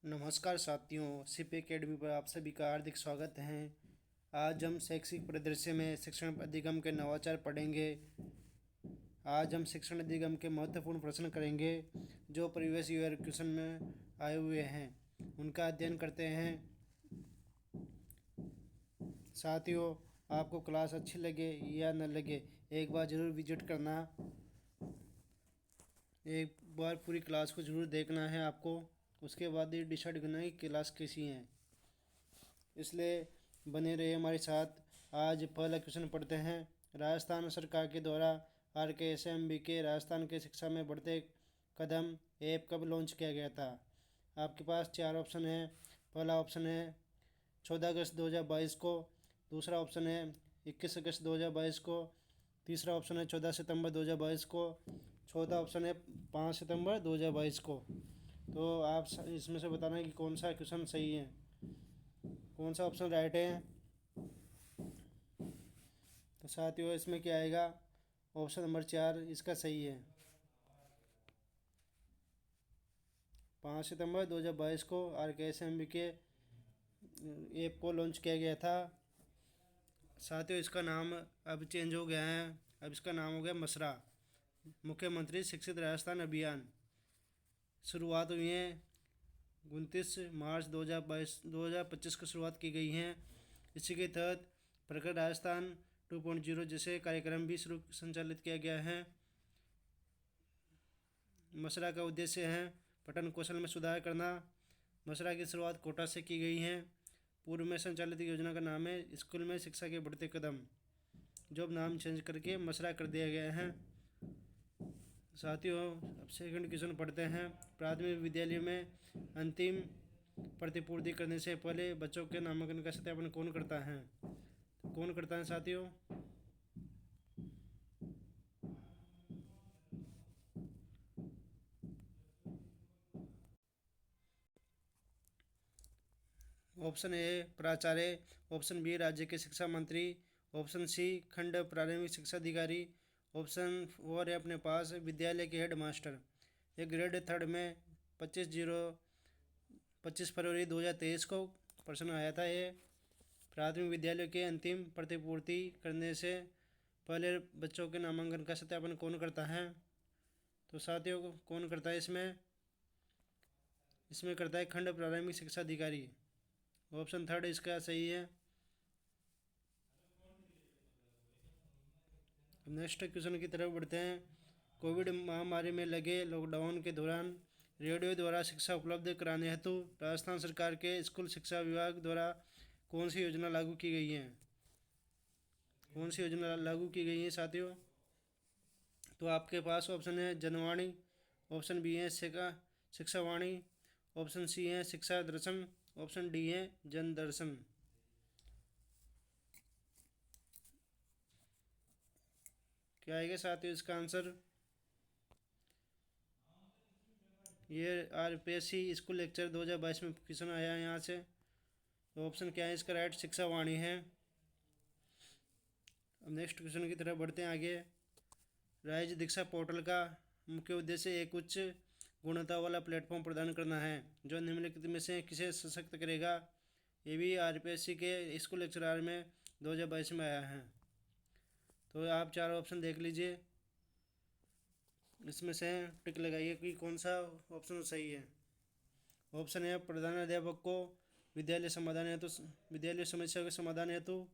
नमस्कार साथियों, SIP academy पर आप सभी का हार्दिक स्वागत है। आज हम शैक्षिक परिदृश्य में शिक्षण अधिगम के नवाचार पढ़ेंगे। आज हम शिक्षण अधिगम के महत्वपूर्ण प्रश्न करेंगे जो प्रीवियस ईयर क्वेश्चन में आए हुए हैं, उनका अध्ययन करते हैं। साथियों, आपको क्लास अच्छी लगे या न लगे, एक बार ज़रूर विजिट करना। एक बार पूरी क्लास को ज़रूर देखना है आपको, उसके बाद ही डिसाइड करना है कि क्लास कैसी है। इसलिए बने रहे हमारे साथ। आज पहला क्वेश्चन पढ़ते हैं। राजस्थान सरकार के द्वारा RKSMB के राजस्थान के शिक्षा में बढ़ते कदम ऐप कब लॉन्च किया गया था? आपके पास 4 ऑप्शन है। पहला ऑप्शन है 14 अगस्त 2022 को, दूसरा ऑप्शन है 21 अगस्त 2022 को, तीसरा ऑप्शन है 14 सितंबर 2022 को, चौथा ऑप्शन है 5 सितंबर 2022 को। तो आप इसमें से बताना कि कौन सा क्वेश्चन सही है, कौन सा ऑप्शन राइट है। तो साथियों, इसमें क्या आएगा? ऑप्शन नंबर 4 इसका सही है। 5 सितंबर 2022 को RKSMB के ऐप को लॉन्च किया गया था। साथियों, इसका नाम अब चेंज हो गया है। अब इसका नाम हो गया मसरा, मुख्यमंत्री शिक्षित राजस्थान अभियान। शुरुआत हुई है 29 मार्च 2025 को शुरुआत की गई है। इसी के तहत प्रखर राजस्थान 2.0 जैसे कार्यक्रम भी संचालित किया गया है। मसरा का उद्देश्य है पठन कौशल में सुधार करना। मसरा की शुरुआत कोटा से की गई है। पूर्व में संचालित योजना का नाम है स्कूल में शिक्षा के बढ़ते कदम, जो अब नाम चेंज करके मसरा कर दिया गया है। साथियों, अब सेकंड क्वेश्चन पढ़ते हैं। प्राथमिक विद्यालय में अंतिम प्रतिपूर्ति करने से पहले बच्चों के नामांकन का सत्यापन कौन करता है? तो कौन करता है साथियों? ऑप्शन ए प्राचार्य, ऑप्शन बी राज्य के शिक्षा मंत्री, ऑप्शन सी खंड प्राथमिक शिक्षा अधिकारी, ऑप्शन 4 है अपने पास विद्यालय के हेड मास्टर। ये ग्रेड 3 में 25 फरवरी 2023 को प्रश्न आया था। ये प्राथमिक विद्यालय के अंतिम प्रतिपूर्ति करने से पहले बच्चों के नामांकन का सत्यापन कौन करता है? तो साथियों, कौन करता है इसमें? इसमें करता है खंड प्राथमिक शिक्षा अधिकारी। ऑप्शन 3 इसका सही है। नेक्स्ट क्वेश्चन की तरफ बढ़ते हैं। कोविड महामारी में लगे लॉकडाउन के दौरान रेडियो द्वारा शिक्षा उपलब्ध कराने हेतु राजस्थान सरकार के स्कूल शिक्षा विभाग द्वारा कौन सी योजना लागू की गई है? कौन सी योजना लागू की गई है साथियों? तो आपके पास ऑप्शन है जनवाणी, ऑप्शन बी है शिक्षावाणी, ऑप्शन सी है शिक्षा दर्शन, ऑप्शन डी है जन दर्शन। क्या आएगा साथियों इसका आंसर? ये RPSC स्कूल लेक्चर 2022 में क्वेश्चन आया है यहाँ से। तो ऑप्शन क्या है इसका राइट? शिक्षावाणी है। अब नेक्स्ट क्वेश्चन की तरफ बढ़ते हैं आगे। राज्य दीक्षा पोर्टल का मुख्य उद्देश्य एक उच्च गुणवत्ता वाला प्लेटफॉर्म प्रदान करना है जो निम्नलिखित में से किसे सशक्त करेगा। ये भी RPSC के स्कूल लेक्चर में 2022 में आया है। तो आप 4 ऑप्शन देख लीजिए, इसमें से टिक लगाइए कि कौन सा ऑप्शन सही है। ऑप्शन है प्रधान अध्यापक को विद्यालय समस्या के समाधान हेतु,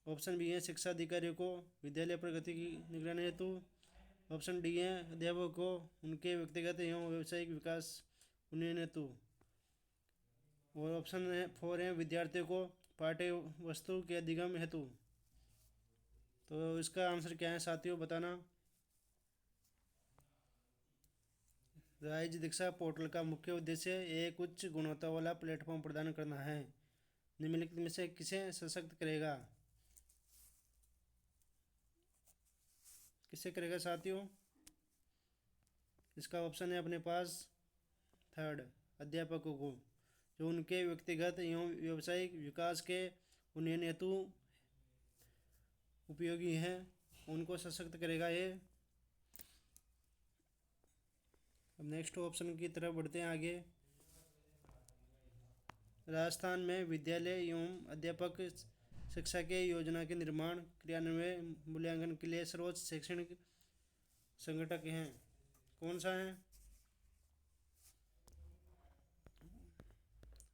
ऑप्शन बी है शिक्षा अधिकारी को विद्यालय प्रगति की निगरानी हेतु, ऑप्शन डी है अध्यापक को उनके व्यक्तिगत एवं व्यावसायिक विकास उन्नयन हेतु, और ऑप्शन 4 है विद्यार्थियों को पाठ्य वस्तु के अधिगम हेतु। तो इसका आंसर क्या है साथियों, बताना। राज्य दीक्षा पोर्टल का मुख्य उद्देश्य एक उच्च गुणवत्ता वाला प्लेटफॉर्म प्रदान करना है। निम्नलिखित में से किसे सशक्त करेगा? किसे करेगा साथियों? इसका ऑप्शन है अपने पास 3 अध्यापकों को, जो उनके व्यक्तिगत एवं व्यावसायिक विकास के उन्नयन हेतु उपयोगी हैं, उनको सशक्त करेगा ये। अब नेक्स्ट ऑप्शन की तरफ बढ़ते हैं आगे। राजस्थान में विद्यालय एवं अध्यापक शिक्षा के योजना के निर्माण, क्रियान्वयन, मूल्यांकन के लिए सर्वोच्च शैक्षणिक संगठक हैं। कौन सा है?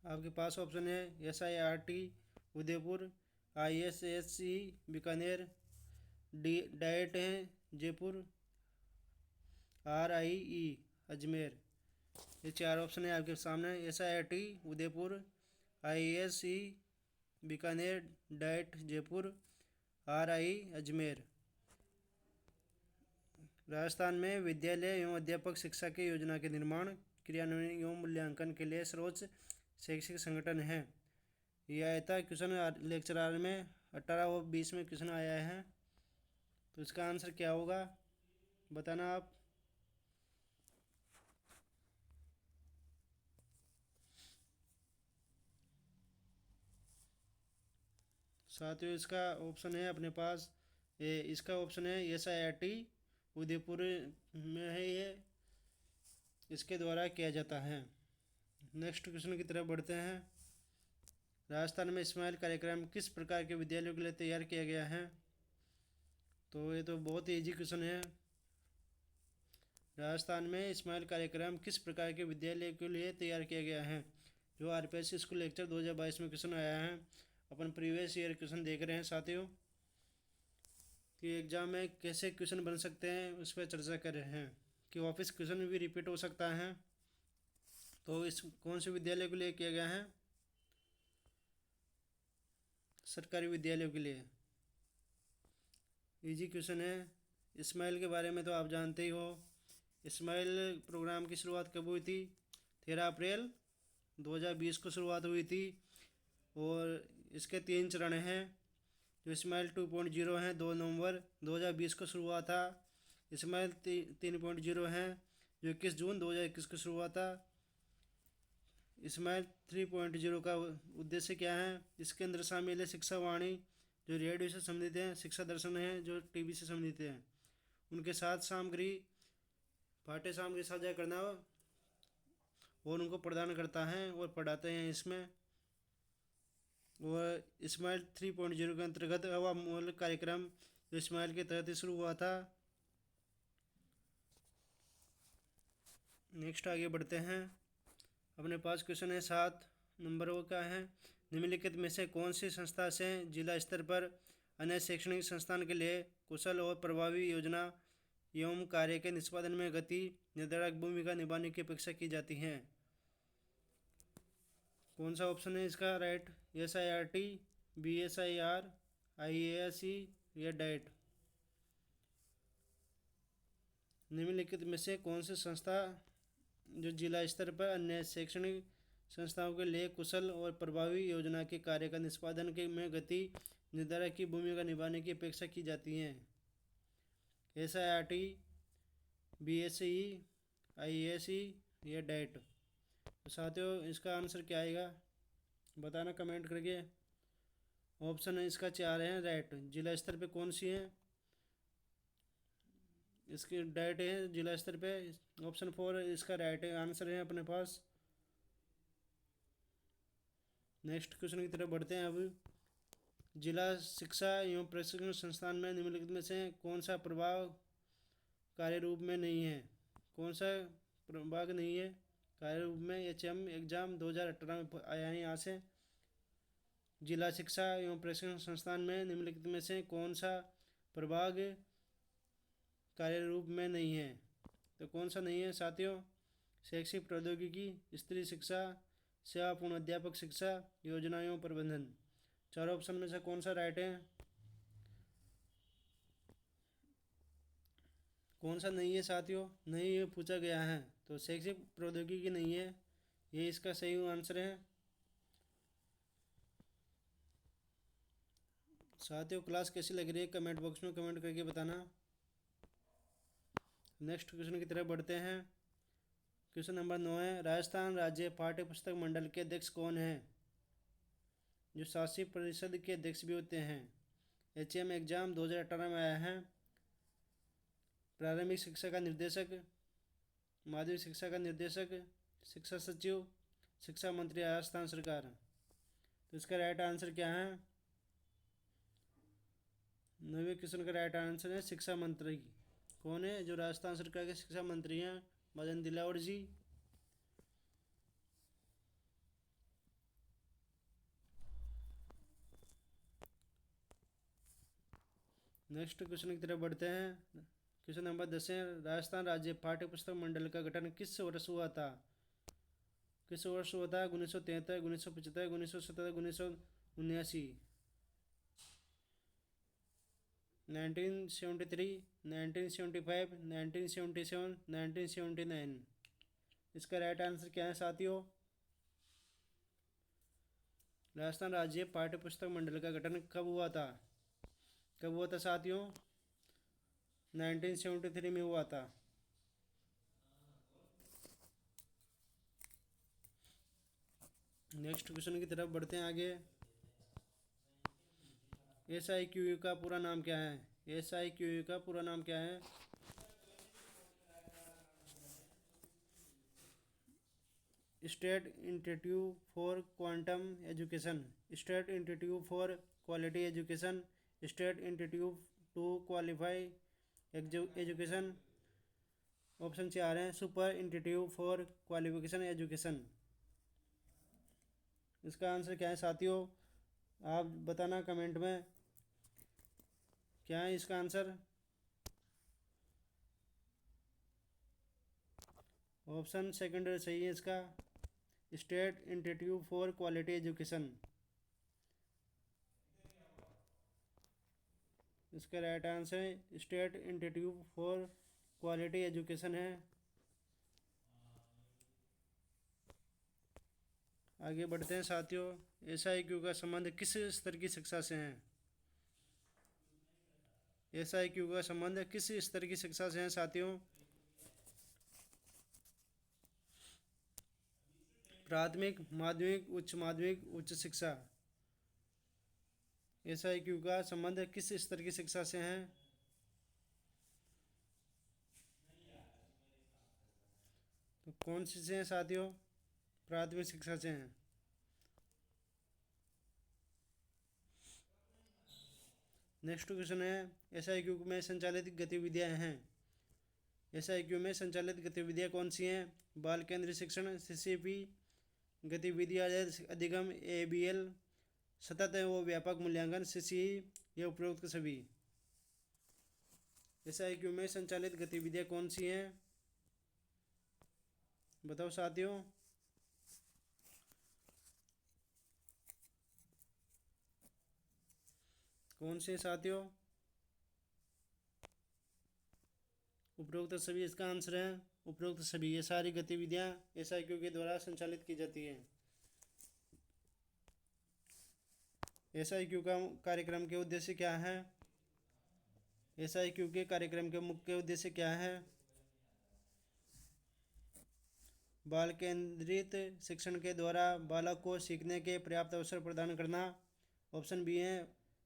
आपके पास ऑप्शन है SIRT Udaipur, ISSE Bikaner, diet है जयपुर, RIE अजमेर। ये चार ऑप्शन है आपके सामने। SIRT Udaipur, ISSE Bikaner, diet Jaipur, RIE Ajmer. Rajasthan में विद्यालय एवं अध्यापक शिक्षा के योजना के निर्माण, क्रियान्वयन एवं मूल्यांकन के लिए सर्वोच्च शैक्षिक संगठन है। यह आया था क्वेश्चन लेक्चर आर में 18 और 20 में क्वेश्चन आया है। तो इसका आंसर क्या होगा बताना आप। साथियों इसका ऑप्शन है अपने पास इसका ऑप्शन है SIRT उदयपुर में है। ये इसके द्वारा किया जाता है। नेक्स्ट क्वेश्चन की तरफ बढ़ते हैं। राजस्थान में स्माइल कार्यक्रम किस प्रकार के विद्यालयों के लिए तैयार किया गया है? तो ये तो बहुत ही ईजी क्वेश्चन है। राजस्थान में स्माइल कार्यक्रम किस प्रकार के विद्यालय के लिए तैयार किया गया है? जो RPSC स्कूल लेक्चर 2022 में क्वेश्चन आया है। अपन प्रीवियस ईयर क्वेश्चन देख रहे हैं साथियों कि एग्जाम में कैसे क्वेश्चन बन सकते हैं, उस पर चर्चा कर रहे हैं कि वापस क्वेश्चन भी रिपीट हो सकता है। तो इस कौन से विद्यालय के लिए किया गया है? सरकारी विद्यालयों के लिए। इजी क्वेश्चन है। स्माइल के बारे में तो आप जानते ही हो। स्माइल प्रोग्राम की शुरुआत कब हुई थी? 13 अप्रैल 2020 को शुरुआत हुई थी। और इसके 3 चरण हैं। जो स्माइल 2.0 है 2 नवंबर 2020 को शुरू हुआ था। स्माइल 3.0 है जो 21 जून 2021 को शुरू हुआ था। स्माइल 3.0 का उद्देश्य क्या है? इसके अंदर शामिल है शिक्षा वाणी जो रेडियो से संबंधित है, शिक्षा दर्शन है जो TV से संबंधित है, उनके साथ सामग्री पाठ्य सामग्री साझा करना और उनको प्रदान करता है और पढ़ाते हैं इसमें। और स्माइल 3.0 के अंतर्गत अवामूलक कार्यक्रम जो स्माइल के तहत शुरू हुआ था। नेक्स्ट आगे बढ़ते हैं। अपने पास क्वेश्चन है 7 नंबर का है। निम्नलिखित में से कौन सी संस्था से जिला स्तर पर अन्य शैक्षणिक संस्थान के लिए कुशल और प्रभावी योजना एवं कार्य के निष्पादन में गति निर्धारक भूमिका निभाने की अपेक्षा की जाती है? कौन सा ऑप्शन है इसका राइट? SIRT, BSIR, IASE या डाइट? निम्नलिखित में से कौन सी संस्था जो जिला स्तर पर अन्य शैक्षणिक संस्थाओं के लिए कुशल और प्रभावी योजना के कार्य का निष्पादन के में गति निर्धारक की भूमिका निभाने की अपेक्षा की जाती है? SIRT, BSE, IASE या डाइट? तो साथियों इसका आंसर क्या आएगा बताना कमेंट करके। ऑप्शन है इसका 4 है राइट। जिला स्तर पे कौन सी है? इसकी डाइट है जिला स्तर पे। ऑप्शन 4 इसका राइट है आंसर है अपने पास। नेक्स्ट क्वेश्चन की तरफ बढ़ते हैं। अब जिला शिक्षा एवं प्रशिक्षण संस्थान में निम्नलिखित में से कौन सा प्रभाग कार्य रूप में नहीं है? कौन सा प्रभाग नहीं है कार्य रूप में? HM एग्जाम 2018 में आया है। यहाँ से जिला शिक्षा एवं प्रशिक्षण संस्थान में निम्नलिखित में से कौन सा प्रभाग कार्य रूप में नहीं है? तो कौन सा नहीं है साथियों? शैक्षिक प्रौद्योगिकी, स्त्री शिक्षा, सेवापूर्ण अध्यापक शिक्षा, योजना एवं प्रबंधन। चारों ऑप्शन में से कौन सा राइट है? कौन सा नहीं है साथियों? नहीं ये पूछा गया है तो शैक्षिक प्रौद्योगिकी नहीं है, ये इसका सही आंसर है। साथियों क्लास कैसी लग रही है कमेंट बॉक्स में कमेंट करके बताना। नेक्स्ट क्वेश्चन की तरफ बढ़ते हैं। क्वेश्चन नंबर 9 है। राजस्थान राज्य पाठ्य पुस्तक मंडल के अध्यक्ष कौन है? जो शासी परिषद के अध्यक्ष भी होते हैं। HM एग्जाम 2018 में आया है। प्रारंभिक शिक्षा का निर्देशक, माध्यमिक शिक्षा का निर्देशक, शिक्षा सचिव, शिक्षा मंत्री राजस्थान सरकार। तो इसका राइट आंसर क्या है? 9वें क्वेश्चन का राइट आंसर है शिक्षा मंत्री। कौन है जो राजस्थान सरकार के शिक्षा मंत्री हैं? मदन दिलावर जी। नेक्स्ट क्वेश्चन की तरफ बढ़ते हैं। क्वेश्चन नंबर 10 है, राजस्थान राज्य पाठ्य पुस्तक मंडल का गठन किस वर्ष हुआ था? किस वर्ष हुआ था? 1973, 1975, 1977, 1979। 1973, 1975, 1977, 1979। इसका राइट आंसर क्या है साथियों? राजस्थान राज्य पाठ्य पुस्तक मंडल का गठन कब हुआ था? कब हुआ था साथियों? 1973 में हुआ था। नेक्स्ट क्वेश्चन की तरफ बढ़ते हैं आगे। SIQU का पूरा नाम क्या है? SIQU का पूरा नाम क्या है? State institute for quantum education, state institute for quality education, state institute to qualify education. Option 4 हैं super institute for qualification education. इसका आंसर क्या है साथियों? आप बताना कमेंट में क्या है इसका आंसर। ऑप्शन सेकंड सही है इसका, state institute for quality education. इसका राइट आंसर है state institute for quality education है। आगे बढ़ते हैं साथियों। SIQ का संबंध किस स्तर की शिक्षा से है? SIQ का संबंध किस स्तर की शिक्षा से है साथियों? प्राथमिक, माध्यमिक, उच्च माध्यमिक, उच्च शिक्षा। SIQ का संबंध किस स्तर की शिक्षा से है? तो कौन सी से हैं साथियों? प्राथमिक शिक्षा से हैं। नेक्स्ट क्वेश्चन है, SIQ में संचालित गतिविधियां हैं। SIQ में संचालित गतिविधियां कौन सी हैं? बाल केंद्रीय शिक्षण, CCP, गतिविधि आधारित अधिगम, ABL, सतत व व्यापक मूल्यांकन, CCE, या उपरोक्त सभी। SIQ में संचालित गतिविधियां कौन सी हैं? बताओ साथियों। कौन से साथियों? उपरोक्त सभी इसका आंसर है। उपरोक्त सभी ये सारी गतिविधियां SIQ के द्वारा संचालित की जाती हैं। SIQ का कार्यक्रम के उद्देश्य क्या है? SIQ के कार्यक्रम के मुख्य उद्देश्य क्या है? बाल केंद्रित शिक्षण के द्वारा बालक को सीखने के पर्याप्त अवसर प्रदान करना। ऑप्शन बी है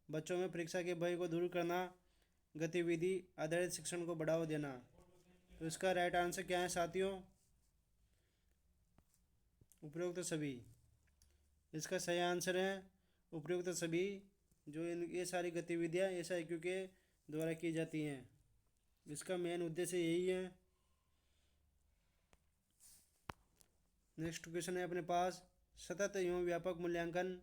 बच्चों में परीक्षा के भय को दूर करना, गतिविधि आधारित शिक्षण को बढ़ावा देना। तो इसका राइट आंसर क्या है साथियों? उपरोक्त सभी। इसका सही आंसर है उपरोक्त सभी। जो ये सारी गतिविधियां SIQ के द्वारा की जाती हैं, इसका मेन उद्देश्य यही है। नेक्स्ट क्वेश्चन है अपने पास, सतत एवं व्यापक मूल्यांकन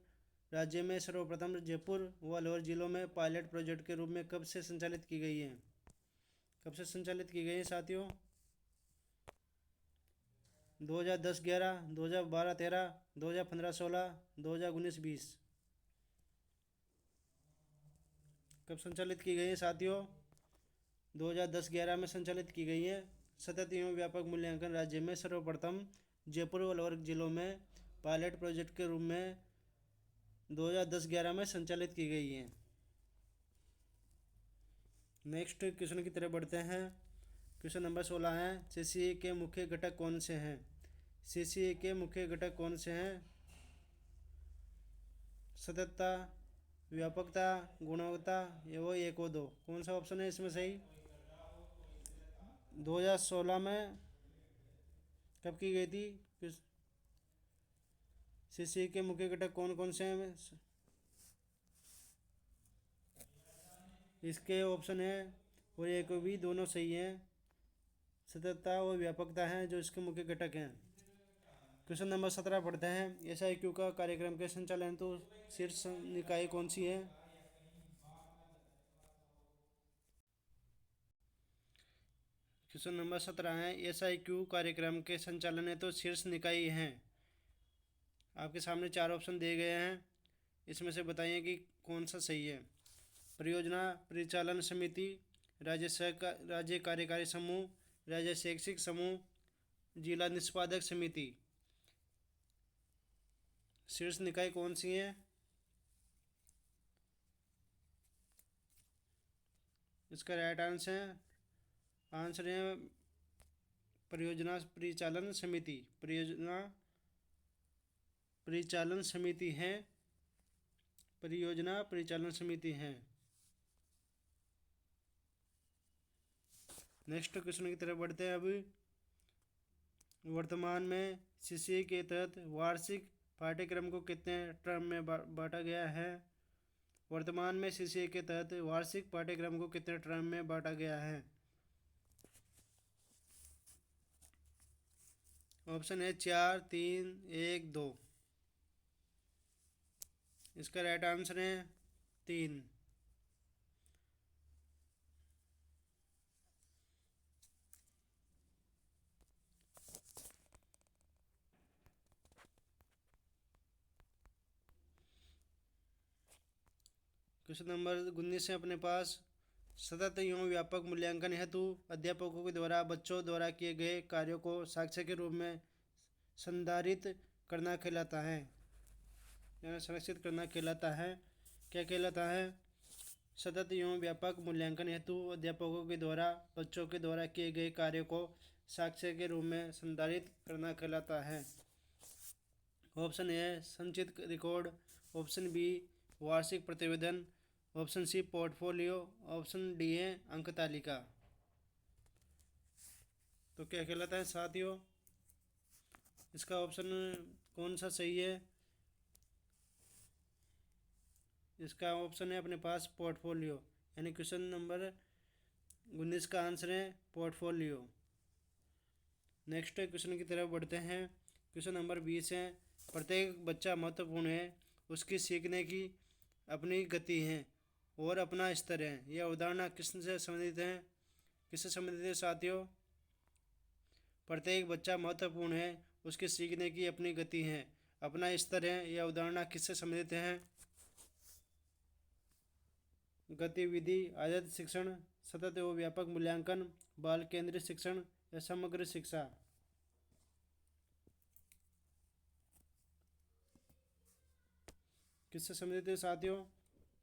राज्य में सर्वप्रथम जयपुर व अलवर जिलों में पायलट प्रोजेक्ट के रूप में कब से संचालित की गई है? कब से संचालित की गई है साथियों? 2010-11, 2012-13, 2015-16, 2019-20। कब संचालित की गई है साथियों? 2010-11 में संचालित की गई है। सतत एवं व्यापक मूल्यांकन राज्य में सर्वप्रथम जयपुर व अलवर जिलों में पायलट प्रोजेक्ट के रूप में 2010-11 में संचालित की गई है। नेक्स्ट क्वेश्चन की तरफ बढ़ते हैं। क्वेश्चन नंबर 16 है, CCA के मुख्य घटक कौन से हैं? CCA के मुख्य घटक कौन से हैं? सततता, व्यापकता, गुणवत्ता, ये वो एक और दो। कौन सा ऑप्शन है इसमें सही? 2016 में कब की गई थी CCE के मुख्य घटक कौन कौन से हैं? इसके ऑप्शन है और एक भी दोनों सही हैं। सततता और व्यापकता हैं जो इसके मुख्य घटक हैं। क्वेश्चन नंबर 17 पढ़ते हैं। SIQ का कार्यक्रम के संचालन तो शीर्ष निकाय कौन सी है? क्वेश्चन नंबर 17 है। SIQ कार्यक्रम के संचालन है तो शीर्ष निकाय हैं। आपके सामने 4 ऑप्शन दिए गए हैं, इसमें से बताइए कि कौन सा सही है। परियोजना परिचालन समिति, राज्य कार्यकारी समूह, राज्य शैक्षिक समूह, जिला निष्पादक समिति। शीर्ष निकाय कौन सी है? इसका राइट आंसर है परियोजना परिचालन समिति। परियोजना परिचालन समिति है। परियोजना परिचालन समिति है। नेक्स्ट क्वेश्चन की तरफ बढ़ते हैं। अभी वर्तमान में CCE के तहत वार्षिक पाठ्यक्रम को कितने टर्म में बांटा गया है? वर्तमान में CCE के तहत वार्षिक पाठ्यक्रम को कितने टर्म में बांटा गया है? ऑप्शन है 4, 3, 1, 2। इसका राइट आंसर है 3। क्वेश्चन नंबर 19 है अपने पास। सतत एवं व्यापक मूल्यांकन हेतु अध्यापकों के द्वारा बच्चों द्वारा किए गए कार्यों को साक्ष्य के रूप में संधारित करना कहलाता है या संरक्षित करना कहलाता है। क्या कहलाता है? सतत एवं व्यापक मूल्यांकन हेतु अध्यापकों के द्वारा बच्चों के द्वारा किए गए कार्यों को साक्ष्य के रूप में संधारित करना कहलाता है। ऑप्शन ए संचित रिकॉर्ड, ऑप्शन बी वार्षिक प्रतिवेदन, option C portfolio, option D है अंक तालिका। तो क्या कहलाता है साथियों? इसका ऑप्शन कौन सा सही है? इसका ऑप्शन है अपने पास पोर्टफोलियो, यानी क्वेश्चन नंबर 19 का आंसर है पोर्टफोलियो। नेक्स्ट क्वेश्चन की तरफ बढ़ते हैं। क्वेश्चन नंबर 20 है। प्रत्येक बच्चा महत्वपूर्ण है, उसकी सीखने की अपनी गति है और अपना स्तर है। यह अवधारणा किससे संबंधित है? किससे संबंधित है साथियों? प्रत्येक बच्चा महत्वपूर्ण है, उसके सीखने की अपनी गति है, अपना स्तर है। यह अवधारणा किससे संबंधित है? गतिविधि आधारित शिक्षण, सतत एवं व्यापक मूल्यांकन, बाल केंद्रित शिक्षण या समग्र शिक्षा। किससे संबंधित है साथियों?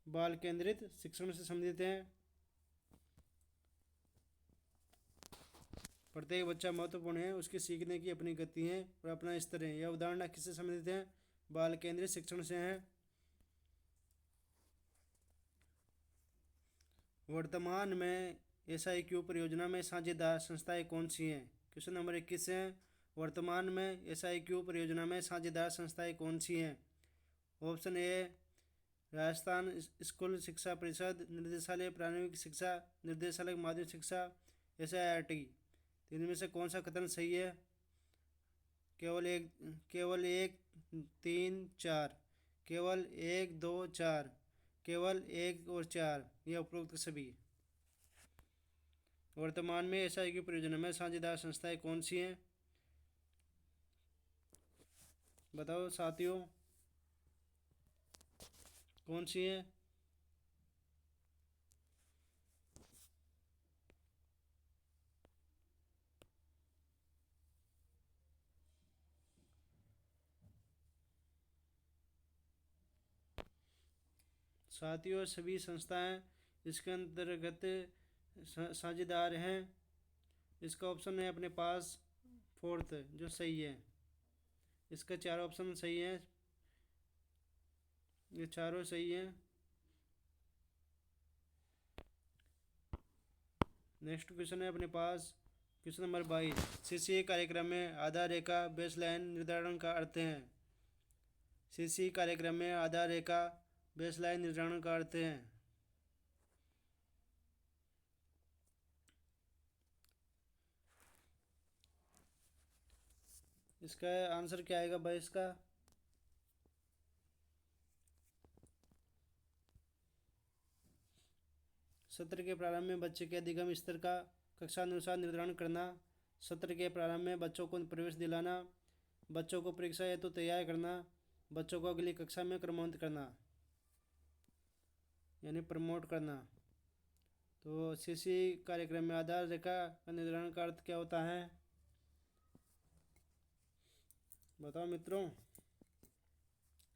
बाल केंद्रित शिक्षण से संबंधित है। प्रत्येक बच्चा महत्वपूर्ण है, उसके सीखने की अपनी गति है और अपना स्तर है। यह उदाहरण किससे संबंधित है? बाल केंद्रित शिक्षण से है। वर्तमान में SIQ परियोजना में साझेदार संस्थाएं कौन सी हैं? क्वेश्चन नंबर 21 है। वर्तमान में SIQ परियोजना में साझेदार संस्थाएं कौन सी हैं? ऑप्शन ए राजस्थान स्कूल शिक्षा परिषद, निर्देशालय प्रारंभिक शिक्षा, निर्देशालय माध्यमिक शिक्षा, SIRT। इनमें से कौन सा कथन सही है? केवल एक 3, 4, केवल 1, 2, 4, केवल 1 और 4, यह उपरोक्त सभी। वर्तमान में SIQ परियोजना में साझेदार संस्थाएं कौन सी हैं? बताओ साथियों, कौन सी है? साथियों सभी संस्थाएं इसके अंतर्गत साझेदार हैं। इसका ऑप्शन है अपने पास 4th जो सही है। इसका 4 ऑप्शन सही है, ये चारों सही हैं। नेक्स्ट क्वेश्चन है अपने पास क्वेश्चन नंबर 22। CCA कार्यक्रम में आधार रेखा बेसलाइन निर्धारण का अर्थ है। सीसी कार्यक्रम में आधार रेखा बेसलाइन निर्धारण करते हैं। इसका आंसर क्या आएगा भाई? इसका सत्र के प्रारंभ में बच्चे के अधिगम स्तर का कक्षानुसार निर्धारण करना, सत्र के प्रारंभ में बच्चों को प्रवेश दिलाना, बच्चों को परीक्षा हेतु तैयार करना, बच्चों को अगली कक्षा में क्रमोन्नत करना यानी प्रमोट करना। तो सीसी कार्यक्रम में आधार रेखा का निर्धारण का अर्थ क्या होता है? बताओ मित्रों।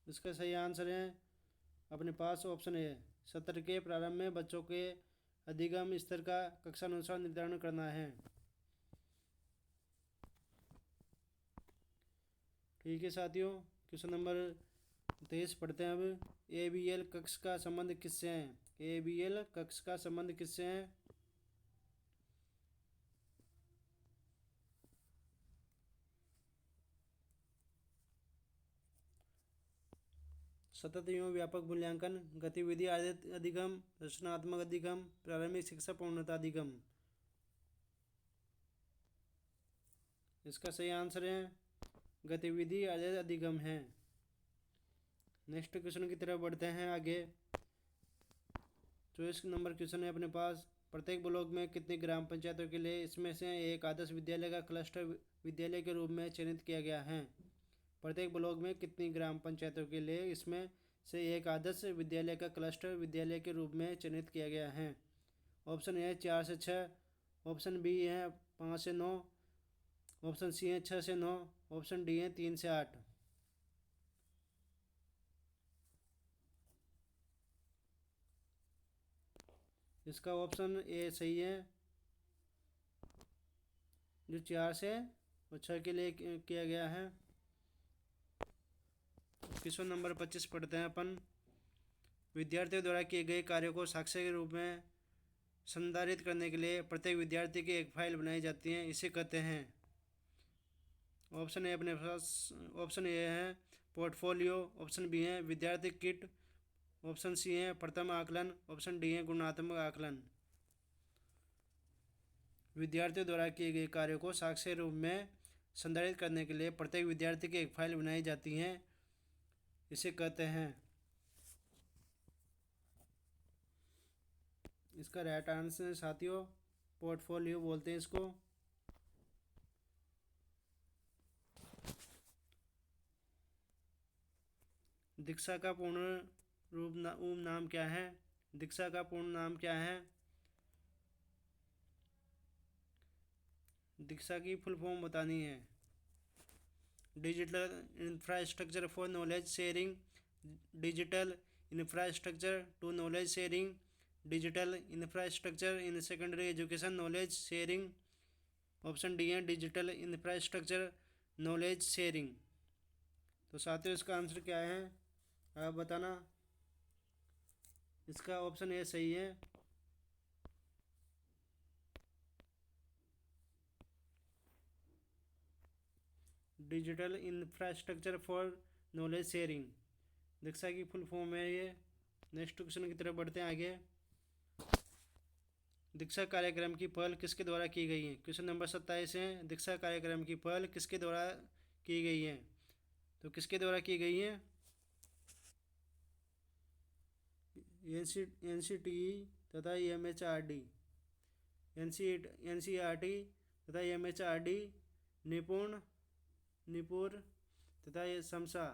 इसका सही आंसर है अपने पास ऑप्शन ए, सत्र के प्रारंभ में बच्चों के अधिगम स्तर का कक्षानुसार निर्धारण करना है। ठीक है साथियों, क्वेश्चन नंबर 23 पढ़ते हैं अब। ABL कक्ष का संबंध किससे है? ABL कक्ष का संबंध किससे है? सतत एवं व्यापक मूल्यांकन, गतिविधि आधारित अधिगम, रचनात्मक अधिगम, प्रारंभिक शिक्षा पूर्णता अधिगम। इसका सही आंसर है गतिविधि आधारित अधिगम है। नेक्स्ट क्वेश्चन की तरफ बढ़ते हैं आगे। 24 नंबर क्वेश्चन है अपने पास। प्रत्येक ब्लॉक में कितनी ग्राम पंचायतों के लिए इसमें से एक आदर्श विद्यालय का क्लस्टर विद्यालय के रूप में चयनित किया गया है? प्रत्येक ब्लॉक में कितनी ग्राम पंचायतों के लिए इसमें से एक आदर्श विद्यालय का क्लस्टर विद्यालय के रूप में चयनित किया गया है? ऑप्शन ए 4 से 6, ऑप्शन बी है 5 से 9, ऑप्शन सी है 6 से 9, ऑप्शन डी है 3 से 8। इसका ऑप्शन ए सही है, जो 4 से और 6 के लिए किया गया है। क्वेश्चन नंबर 25 पढ़ते हैं अपन। विद्यार्थियों द्वारा किए गए कार्यों को साक्ष्य के रूप में संधारित करने के लिए प्रत्येक विद्यार्थी की एक फाइल बनाई जाती है, इसे कहते हैं। ऑप्शन ए अपने पास ऑप्शन ए है पोर्टफोलियो, ऑप्शन बी है विद्यार्थी किट, ऑप्शन सी है प्रथम आकलन, ऑप्शन डी है गुणात्मक आकलन। विद्यार्थियों द्वारा किए गए कार्यों को साक्ष्य रूप में संधारित करने के लिए प्रत्येक विद्यार्थी की एक फाइल बनाई जाती है, इसे कहते हैं। इसका राइट आंसर साथियों पोर्टफोलियो बोलते हैं इसको। दीक्षा का पूर्ण रूप नाम क्या है? दीक्षा का पूर्ण नाम क्या है? दीक्षा की फुल फॉर्म बतानी है। Digital infrastructure for knowledge sharing, digital infrastructure to knowledge sharing, digital infrastructure in secondary education knowledge sharing. Option D है डिजिटल इंफ्रास्ट्रक्चर नॉलेज शेयरिंग। तो साथियों इसका आंसर क्या है आप बताना। इसका ऑप्शन ए सही है। Digital infrastructure for knowledge sharing Diksha की फुल फॉर्म है ये। नेक्स्ट क्वेश्चन की तरफ बढ़ते हैं आगे। दीक्षा कार्यक्रम की पहल किसके द्वारा की गई है? क्वेश्चन नंबर 27 है। दीक्षा कार्यक्रम की पहल किसके द्वारा की गई है? तो किसके द्वारा की गई है? NCTE तथा MHRD, NCERT तथा MHRD, निपुण तथा समसा,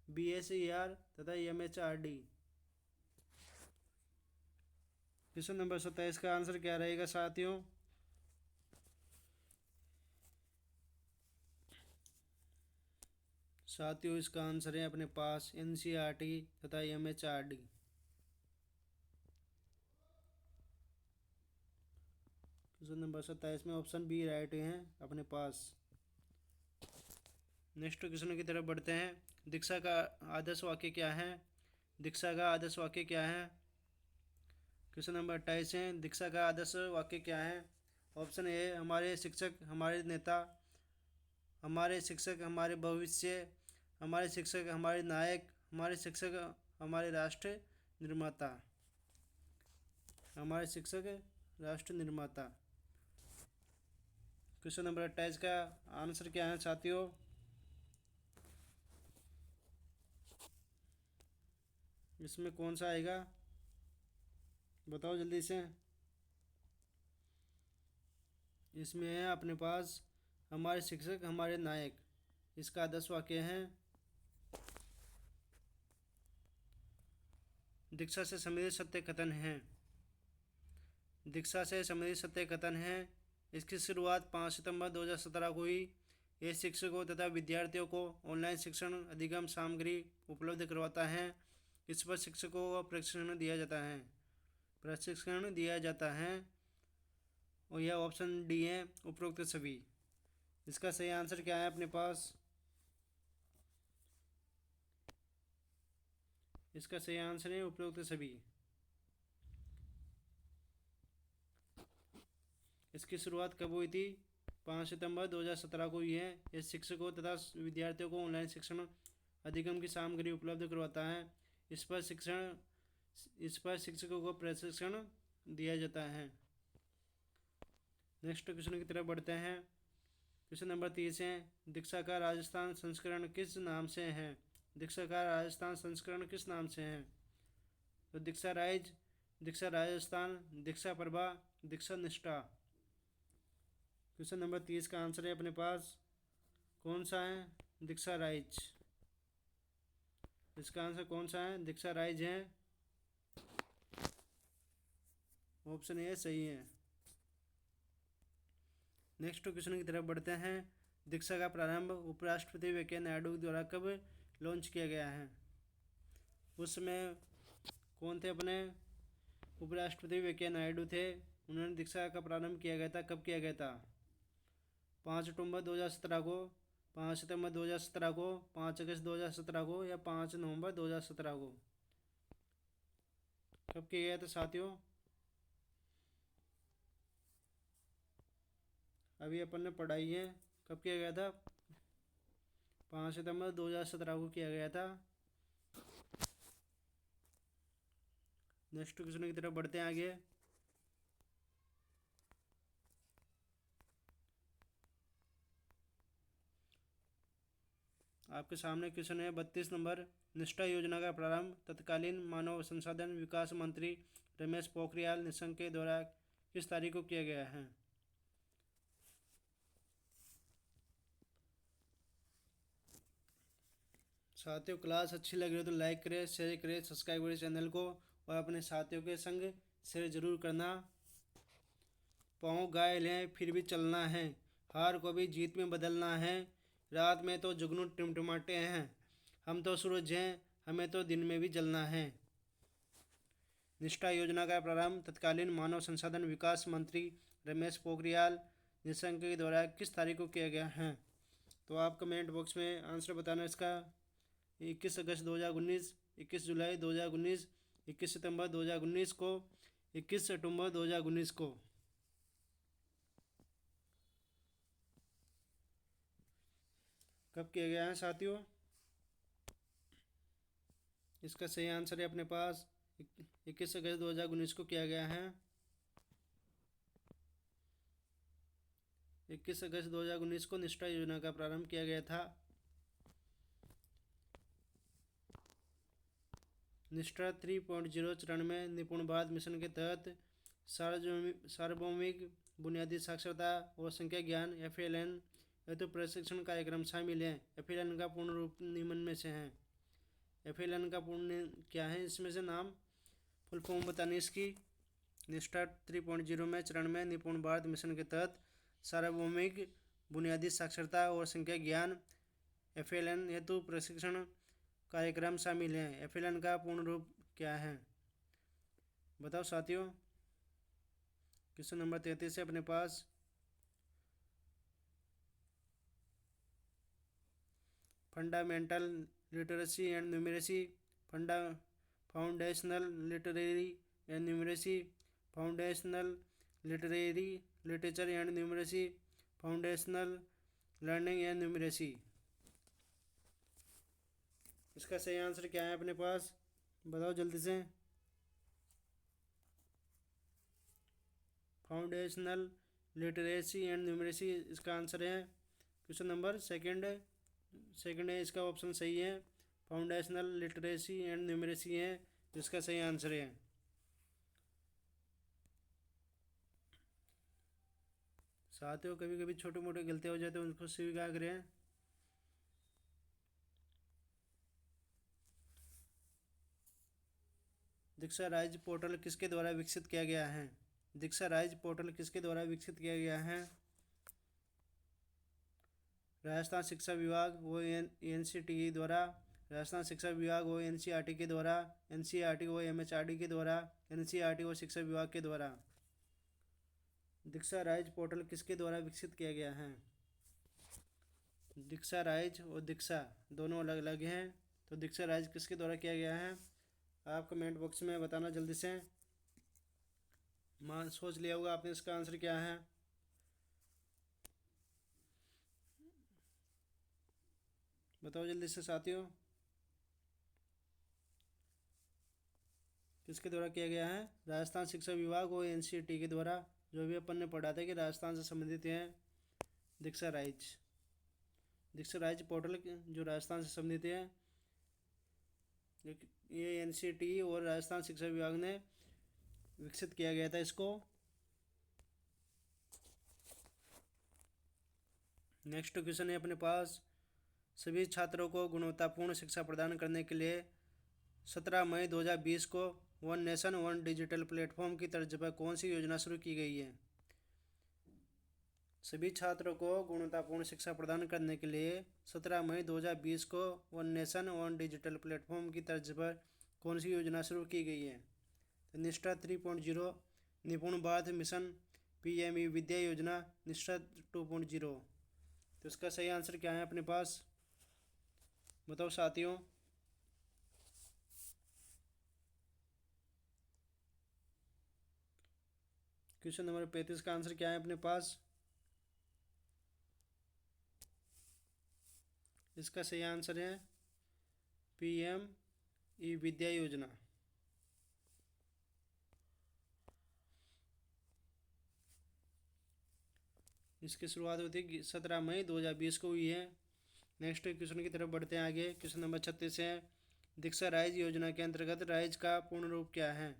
BSER तथा MHRD। क्वेश्चन नंबर 27 का आंसर क्या रहेगा साथियों? साथियों इसका आंसर है अपने पास NCERT तथा MHRD। क्वेश्चन नंबर 27 में ऑप्शन बी राइट है अपने पास। नेक्स्ट क्वेश्चन की तरफ बढ़ते हैं। दीक्षा का आदर्श वाक्य क्या है? दीक्षा का आदर्श वाक्य क्या है? क्वेश्चन नंबर 28 है। दीक्षा का आदर्श वाक्य क्या है? ऑप्शन ए हमारे शिक्षक हमारे नेता, हमारे शिक्षक हमारे भविष्य, हमारे शिक्षक हमारे नायक, हमारे शिक्षक हमारे राष्ट्र निर्माता, हमारे शिक्षक राष्ट्र निर्माता। क्वेश्चन नंबर 28 का आंसर क्या है साथियों? इसमें कौन सा आएगा, बताओ जल्दी से। इसमें है अपने पास हमारे शिक्षक हमारे नायक। इसका 10 वाक्य है। दीक्षा से संबंधित सत्य कथन है। दीक्षा से संबंधित सत्य कथन है। इसकी शुरुआत 5 सितंबर 2017 को हुई। ये शिक्षकों तथा विद्यार्थियों को ऑनलाइन शिक्षण अधिगम सामग्री उपलब्ध करवाता है। इस पर शिक्षकों को प्रशिक्षण दिया जाता है और यह ऑप्शन डी है, उपरोक्त सभी। इसका सही आंसर क्या है अपने पास? इसका सही आंसर है उपरोक्त सभी। इसकी शुरुआत कब हुई थी? 5 सितंबर 2017 को हुई है। यह शिक्षकों तथा विद्यार्थियों को ऑनलाइन शिक्षण अधिगम की सामग्री उपलब्ध करवाता है। इस पर शिक्षकों को प्रशिक्षण दिया जाता है। नेक्स्ट क्वेश्चन की तरफ बढ़ते हैं। क्वेश्चन नंबर 30 है, दीक्षा का राजस्थान संस्करण किस नाम से है? दीक्षा का राजस्थान संस्करण किस नाम से है? तो दीक्षा राइज, दीक्षा राजस्थान, दीक्षा प्रभा, दीक्षा निष्ठा। क्वेश्चन नंबर 30 का आंसर है अपने पास कौन सा है? दीक्षा राइज। इसका आंसर कौन सा है? दीक्षा राइज है। ऑप्शन ए सही है। नेक्स्ट क्वेश्चन की तरफ बढ़ते हैं। दीक्षा का प्रारंभ उपराष्ट्रपति वेंकैया नायडू द्वारा कब लॉन्च किया गया है? उसमें कौन थे अपने उपराष्ट्रपति वेंकैया नायडू थे। उन्होंने दीक्षा का प्रारंभ किया गया था, कब किया गया था? 5 अक्टूबर 2017 को, 5 सितंबर 2017 को, 5 अगस्त 2017 को या 5 नवंबर 2017 को? कब किया गया था साथियों? अभी अपन ने पढ़ाई है, कब किया गया था? 5 सितंबर 2017 को किया गया था। नेक्स्ट क्वेश्चन की तरफ बढ़ते हैं आगे। आपके सामने क्वेश्चन है 32 नंबर। निष्ठा योजना का प्रारंभ तत्कालीन मानव संसाधन विकास मंत्री रमेश पोखरियाल निशंक के द्वारा किस तारीख को किया गया है? साथियों क्लास अच्छी लग रही हो तो लाइक करें, शेयर करें, सब्सक्राइब करें चैनल को और अपने साथियों के संग शेयर जरूर करना। पाँव घायल हैं फिर भी चलना है, हार को भी जीत में बदलना है। रात में तो जुगनू टिमटिमाते हैं, हम तो सूरज हैं, हमें तो दिन में भी जलना है। निष्ठा योजना का प्रारंभ तत्कालीन मानव संसाधन विकास मंत्री रमेश पोखरियाल निशंक के द्वारा किस तारीख को किया गया है? तो आप कमेंट बॉक्स में आंसर बताना इसका। 21 अगस्त 2019, 21 जुलाई 2019, 21 सितंबर 2019 को, 21 अक्टूबर 2019 को। कब किया गया है साथियों? इसका सही आंसर है अपने पास 21 अगस्त 2019 को किया गया है। 21 अगस्त 2019 को निष्ठा योजना का प्रारंभ किया गया था। निष्ठा 3.0 चरण में निपुण भारत मिशन के तहत सार्वभौमिक बुनियादी साक्षरता और संख्या ज्ञान FLN हेतु प्रशिक्षण कार्यक्रम शामिल हैं। FLN का पूर्ण रूप निम्न में से है। FLN का पूर्ण क्या है? इसमें से नाम फुल फॉर्म बतानी इसकी। निष्ठा 3.0 में चरण में निपुण भारत मिशन के तहत सार्वभौमिक बुनियादी साक्षरता और संख्या ज्ञान FLN हेतु प्रशिक्षण कार्यक्रम शामिल हैं। FLN का पूर्ण रूप क्या है बताओ साथियों। क्वेश्चन नंबर 33 है अपने पास। Fundamental literacy and numeracy, foundational literary and numeracy, foundational literary literature and numeracy, foundational learning and numeracy. इसका सही आंसर क्या है अपने पास, बताओ जल्दी से। फाउंडेशनल लिटरेसी एंड न्यूमरेसी इसका आंसर है। क्वेश्चन नंबर सेकंड है इसका ऑप्शन सही है। फाउंडेशनल लिटरेसी एंड न्यूमरेसी है जिसका सही आंसर है। साथियों कभी कभी छोटे मोटे गलतियाँ हो जाती है उनको स्वीकार करें। दीक्षा राइज पोर्टल किसके द्वारा विकसित किया गया है। दीक्षा राइज पोर्टल किसके द्वारा विकसित किया गया है। राजस्थान शिक्षा विभाग वो एनसीटी द्वारा, राजस्थान शिक्षा विभाग वो एनसीईआरटी के द्वारा, एनसीईआरटी वो एमएचआरडी के द्वारा, एनसीईआरटी वो शिक्षा विभाग के द्वारा। दीक्षा राइज पोर्टल किसके द्वारा विकसित किया गया है। दीक्षा राइज और दीक्षा दोनों अलग अलग हैं, तो दीक्षा राइज किसके द्वारा किया गया है आप कमेंट बॉक्स में बताना जल्दी से। मान सोच लिया होगा आपने इसका आंसर क्या है। बताओ जल्दी से साथियों, किसके द्वारा किया गया है। राजस्थान शिक्षा विभाग और एनसीईआरटी के द्वारा, जो भी अपन ने पढ़ा था कि राजस्थान से संबंधित है दीक्षा राइज। दीक्षा राइज पोर्टल जो राजस्थान से संबंधित है, ये एनसीईआरटी और राजस्थान शिक्षा विभाग ने विकसित किया गया था इसको। नेक्स्ट क्वेश्चन है अपने पास, सभी छात्रों को गुणवत्तापूर्ण शिक्षा प्रदान करने के लिए 17 मई 2020 को one nation one digital platform की तर्ज पर कौन सी योजना शुरू की गई है। सभी छात्रों को गुणवत्तापूर्ण शिक्षा प्रदान करने के लिए 17 मई 2020 को one nation one digital platform की तर्ज पर कौन सी योजना शुरू की गई है। तो निष्ठा 3.0, निपुण भारत मिशन, पीएमई विद्या योजना, निष्ठा 2.0। तो इसका सही आंसर क्या है अपने पास, बताओ साथियों। क्वेश्चन नंबर 35 का आंसर क्या है अपने पास। इसका सही आंसर है पीएम ई विद्या योजना। इसकी शुरुआत होती है 17 मई 2020 को हुई है। नेक्स्ट क्वेश्चन की तरफ बढ़ते हैं आगे। क्वेश्चन नंबर 36 है, दीक्षा राइज योजना के अंतर्गत राइज का पूर्ण रूप क्या है।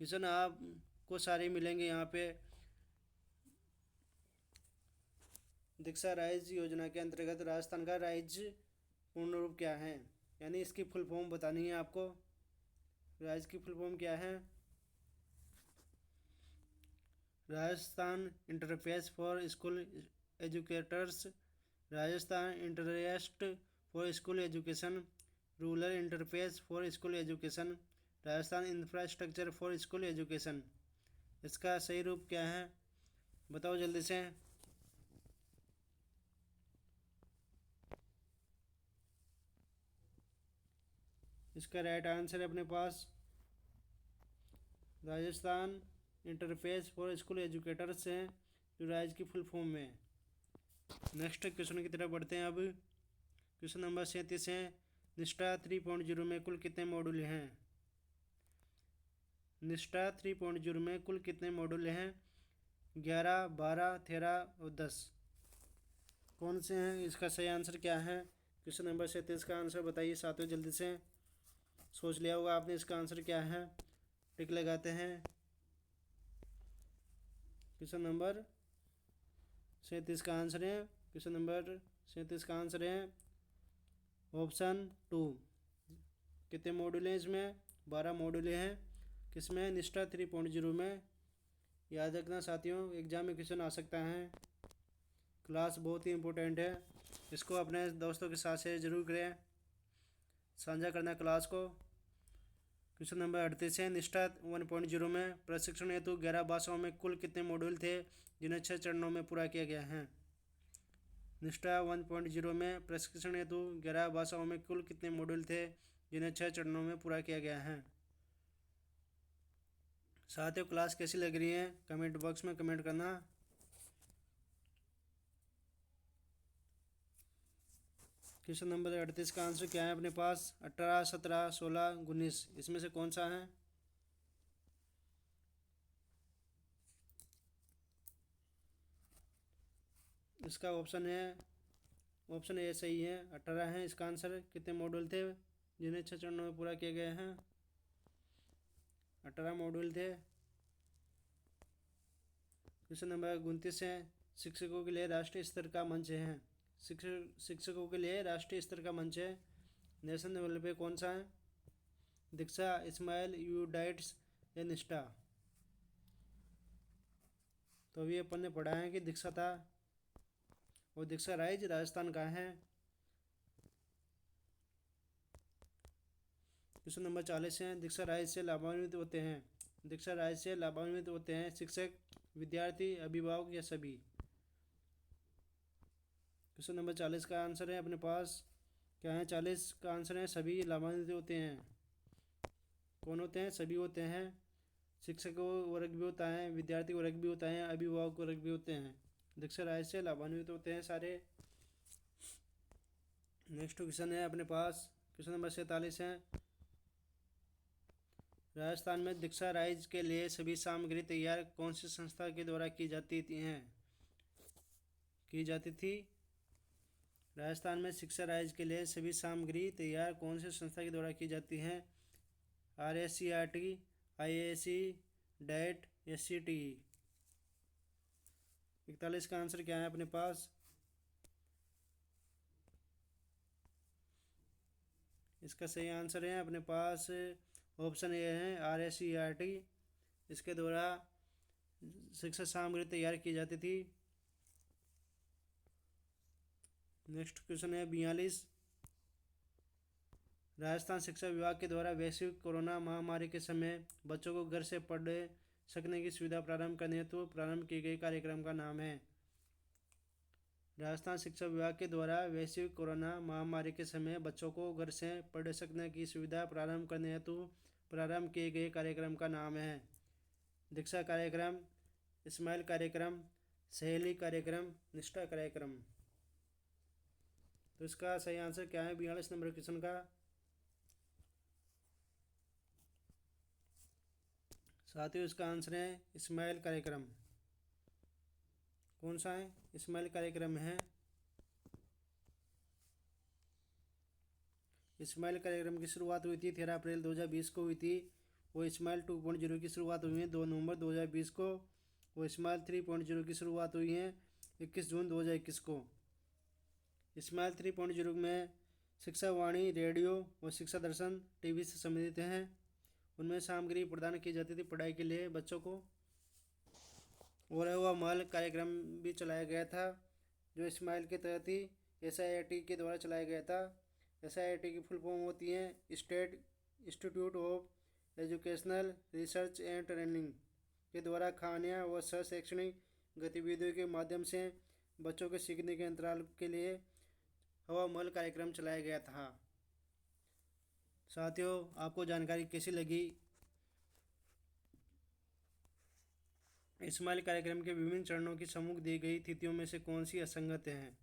क्वेश्चन आपको सारे मिलेंगे यहाँ पे। दीक्षा राइज योजना के अंतर्गत राजस्थान का राइज पूर्ण रूप क्या है, यानी इसकी फुल फॉर्म बतानी है आपको। राइज की फुल फॉर्म क्या है। Rajasthan interface for school educators, Rajasthan interest for school education, rural interface for school education, Rajasthan infrastructure for school education. इसका सही रूप क्या है बताओ जल्दी से। इसका राइट आंसर है अपने पास Rajasthan interface for school educators हैं, जो राइज की फुल फॉर्म में। नेक्स्ट क्वेश्चन की तरफ बढ़ते हैं अब। क्वेश्चन नंबर 37 है, निष्ठा 3.0 में कुल कितने मॉड्यूल हैं। निष्ठा 3.0 में कुल कितने मॉड्यूल हैं। 11, 12, 13 और 10 कौन से हैं। इसका सही आंसर क्या है। क्वेश्चन नंबर 37 का आंसर बताइए साथियों जल्दी से। सोच लिया होगा आपने इसका आंसर क्या है, टिक लगाते हैं। क्वेश्चन नंबर 37 का आंसर है, क्वेश्चन नंबर 37 का आंसर है ऑप्शन 2। कितने मॉड्यूल हैं इसमें, 12 मॉड्यूल हैं। किसमें, निष्ठा 3.0 में। याद रखना साथियों, एग्जाम में क्वेश्चन आ सकता है। क्लास बहुत ही इम्पोर्टेंट है, इसको अपने दोस्तों के साथ शेयर जरूर करें, साझा करना क्लास को। क्वेश्चन नंबर 38 है, निष्ठा 1.0 में प्रशिक्षण हेतु 11 भाषाओं में कुल कितने मॉड्यूल थे जिन्हें 6 चरणों में पूरा किया गया है। निष्ठा 1.0 में प्रशिक्षण हेतु 11 भाषाओं में कुल कितने मॉड्यूल थे जिन्हें 6 चरणों में पूरा किया गया है। साथियों क्लास कैसी लग रही है कमेंट बॉक्स में कमेंट करना। क्वेश्चन नंबर 38 का आंसर क्या है अपने पास? 18, 17, 16, 19, इसमें से कौन सा है? इसका ऑप्शन ए सही है, 18 है इसका आंसर। कितने मॉड्यूल थे जिन्हें 6 चरणों में पूरा किए गए हैं? 18 मॉड्यूल थे। क्वेश्चन नंबर 29 है, शिक्षकों के लिए राष्ट्रीय स्तर का मंच है। शिक्षकों के लिए राष्ट्रीय स्तर का मंच है, नेशनल लेवल पे कौन सा है? दीक्षा, इस्माइल, यूडाइट्स या निष्ठा? तो अभी अपन ने पढ़ा है कि दीक्षा था, और दीक्षा राइज राजस्थान का है। क्वेश्चन नंबर 40 है, दीक्षा राइज से लाभान्वित होते हैं। दीक्षा राइज से लाभान्वित होते हैं शिक्षक, विद्यार्थी, अभिभावक या सभी? क्वेश्चन नंबर 40 का आंसर है अपने पास क्या है? 40 का आंसर है सभी लाभान्वित होते हैं। कौन होते हैं? सभी होते हैं। शिक्षक वर्ग भी होता है, विद्यार्थी वर्ग भी होता है, अभिभावक वर्ग भी होते हैं। दीक्षा राइज से लाभान्वित होते हैं सारे। नेक्स्ट क्वेश्चन है अपने पास, क्वेश्चन नंबर 47 है, राजस्थान में दीक्षा राइज के लिए सभी सामग्री तैयार कौन सी संस्था के द्वारा की जाती थी? राजस्थान में शिक्षा राइज के लिए सभी सामग्री तैयार कौन सी संस्था के द्वारा की जाती हैं? RSCRT, IAC, that, SCTE? 41 का आंसर क्या है अपने पास? इसका सही आंसर है अपने पास ऑप्शन ए है, RSCRT। इसके द्वारा शिक्षा सामग्री तैयार की जाती थी। नेक्स्ट क्वेश्चन है 42, राजस्थान शिक्षा विभाग के द्वारा वैश्विक कोरोना महामारी के समय बच्चों को घर से पढ़ सकने की सुविधा प्रारंभ करने हेतु प्रारंभ किए गए कार्यक्रम का नाम है। राजस्थान शिक्षा विभाग के द्वारा वैश्विक कोरोना महामारी के समय बच्चों को घर से पढ़ सकने की सुविधा प्रारंभ करने हेतु प्रारंभ किए गए कार्यक्रम का नाम है दीक्षा कार्यक्रम, इस्माइल कार्यक्रम, सहेली कार्यक्रम, निष्ठा कार्यक्रम। तो इसका सही आंसर क्या है 42 नंबर क्वेश्चन का? साथियों इसका आंसर है इस्माइल कार्यक्रम। कौन सा है? इस्माइल कार्यक्रम है। इस्माइल कार्यक्रम की शुरुआत हुई थी 13 अप्रैल 2020 को हुई थी। वो इस्माइल 2.0 की शुरुआत हुई है 2 नवंबर 2020 को। वो इस्माइल 3.0 की शुरुआत हुई है 21 जून 2021 को। इस्माइल 3.0 में शिक्षा वाणी, रेडियो और शिक्षा दर्शन टीवी से संबंधित हैं। उनमें सामग्री प्रदान की जाती थी पढ़ाई के लिए बच्चों को। और वह महल कार्यक्रम भी चलाया गया था जो इस्माइल के तहत ही SIIT के द्वारा चलाया गया था। SIIT की फुल फॉर्म होती है state institute of educational research and training के द्वारा खानिया व सह शैक्षणिक गतिविधियों के माध्यम से बच्चों के सीखने के अंतराल के लिए हवा महल कार्यक्रम चलाया गया था। साथियों आपको जानकारी कैसी लगी? इस्माइल कार्यक्रम के विभिन्न चरणों की सम्मुख दी गई तिथियों में से कौन सी असंगत हैं?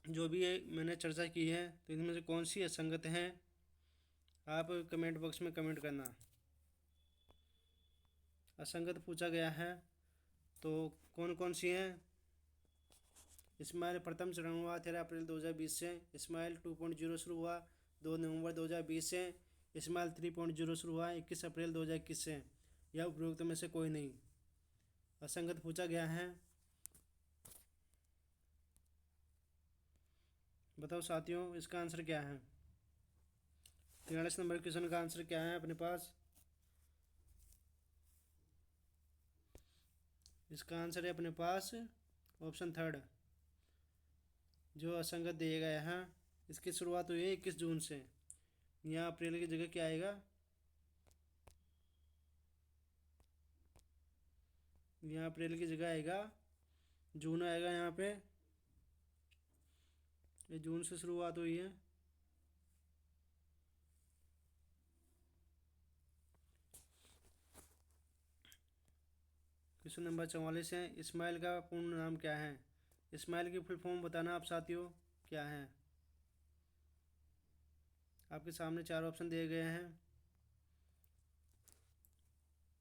जो भी मैंने चर्चा की है तो इनमें से कौन सी असंगत हैं? आप कमेंट बॉक्स में कमेंट करना। असंगत पूछा गया है तो कौन कौन सी हैं? इस्माइल प्रथम चरण हुआ 13 अप्रैल 2020 से। इस्माइल 2.0 शुरू हुआ 2 नवंबर 2020 से। इस्माइल 3.0 शुरू हुआ 21 अप्रैल 2021 से। यह उपरोक्त में से कोई नहीं। असंगत पूछा गया है। बताओ साथियों इसका आंसर क्या है? 43 नंबर क्वेश्चन का आंसर क्या है अपने पास? इसका आंसर है अपने पास ऑप्शन थर्ड, जो असंगत दिया गया है। इसकी शुरुआत हुई है 21 जून से। यहाँ अप्रैल की जगह क्या आएगा? यहाँ अप्रैल की जगह आएगा जून आएगा। यहाँ पे ये जून से शुरुआत हुई है। क्वेश्चन नंबर 44 है, इस्माइल का पूर्ण नाम क्या है? स्माइल की फुल फॉर्म बताना आप साथियों क्या है। आपके सामने 4 ऑप्शन दिए गए हैं।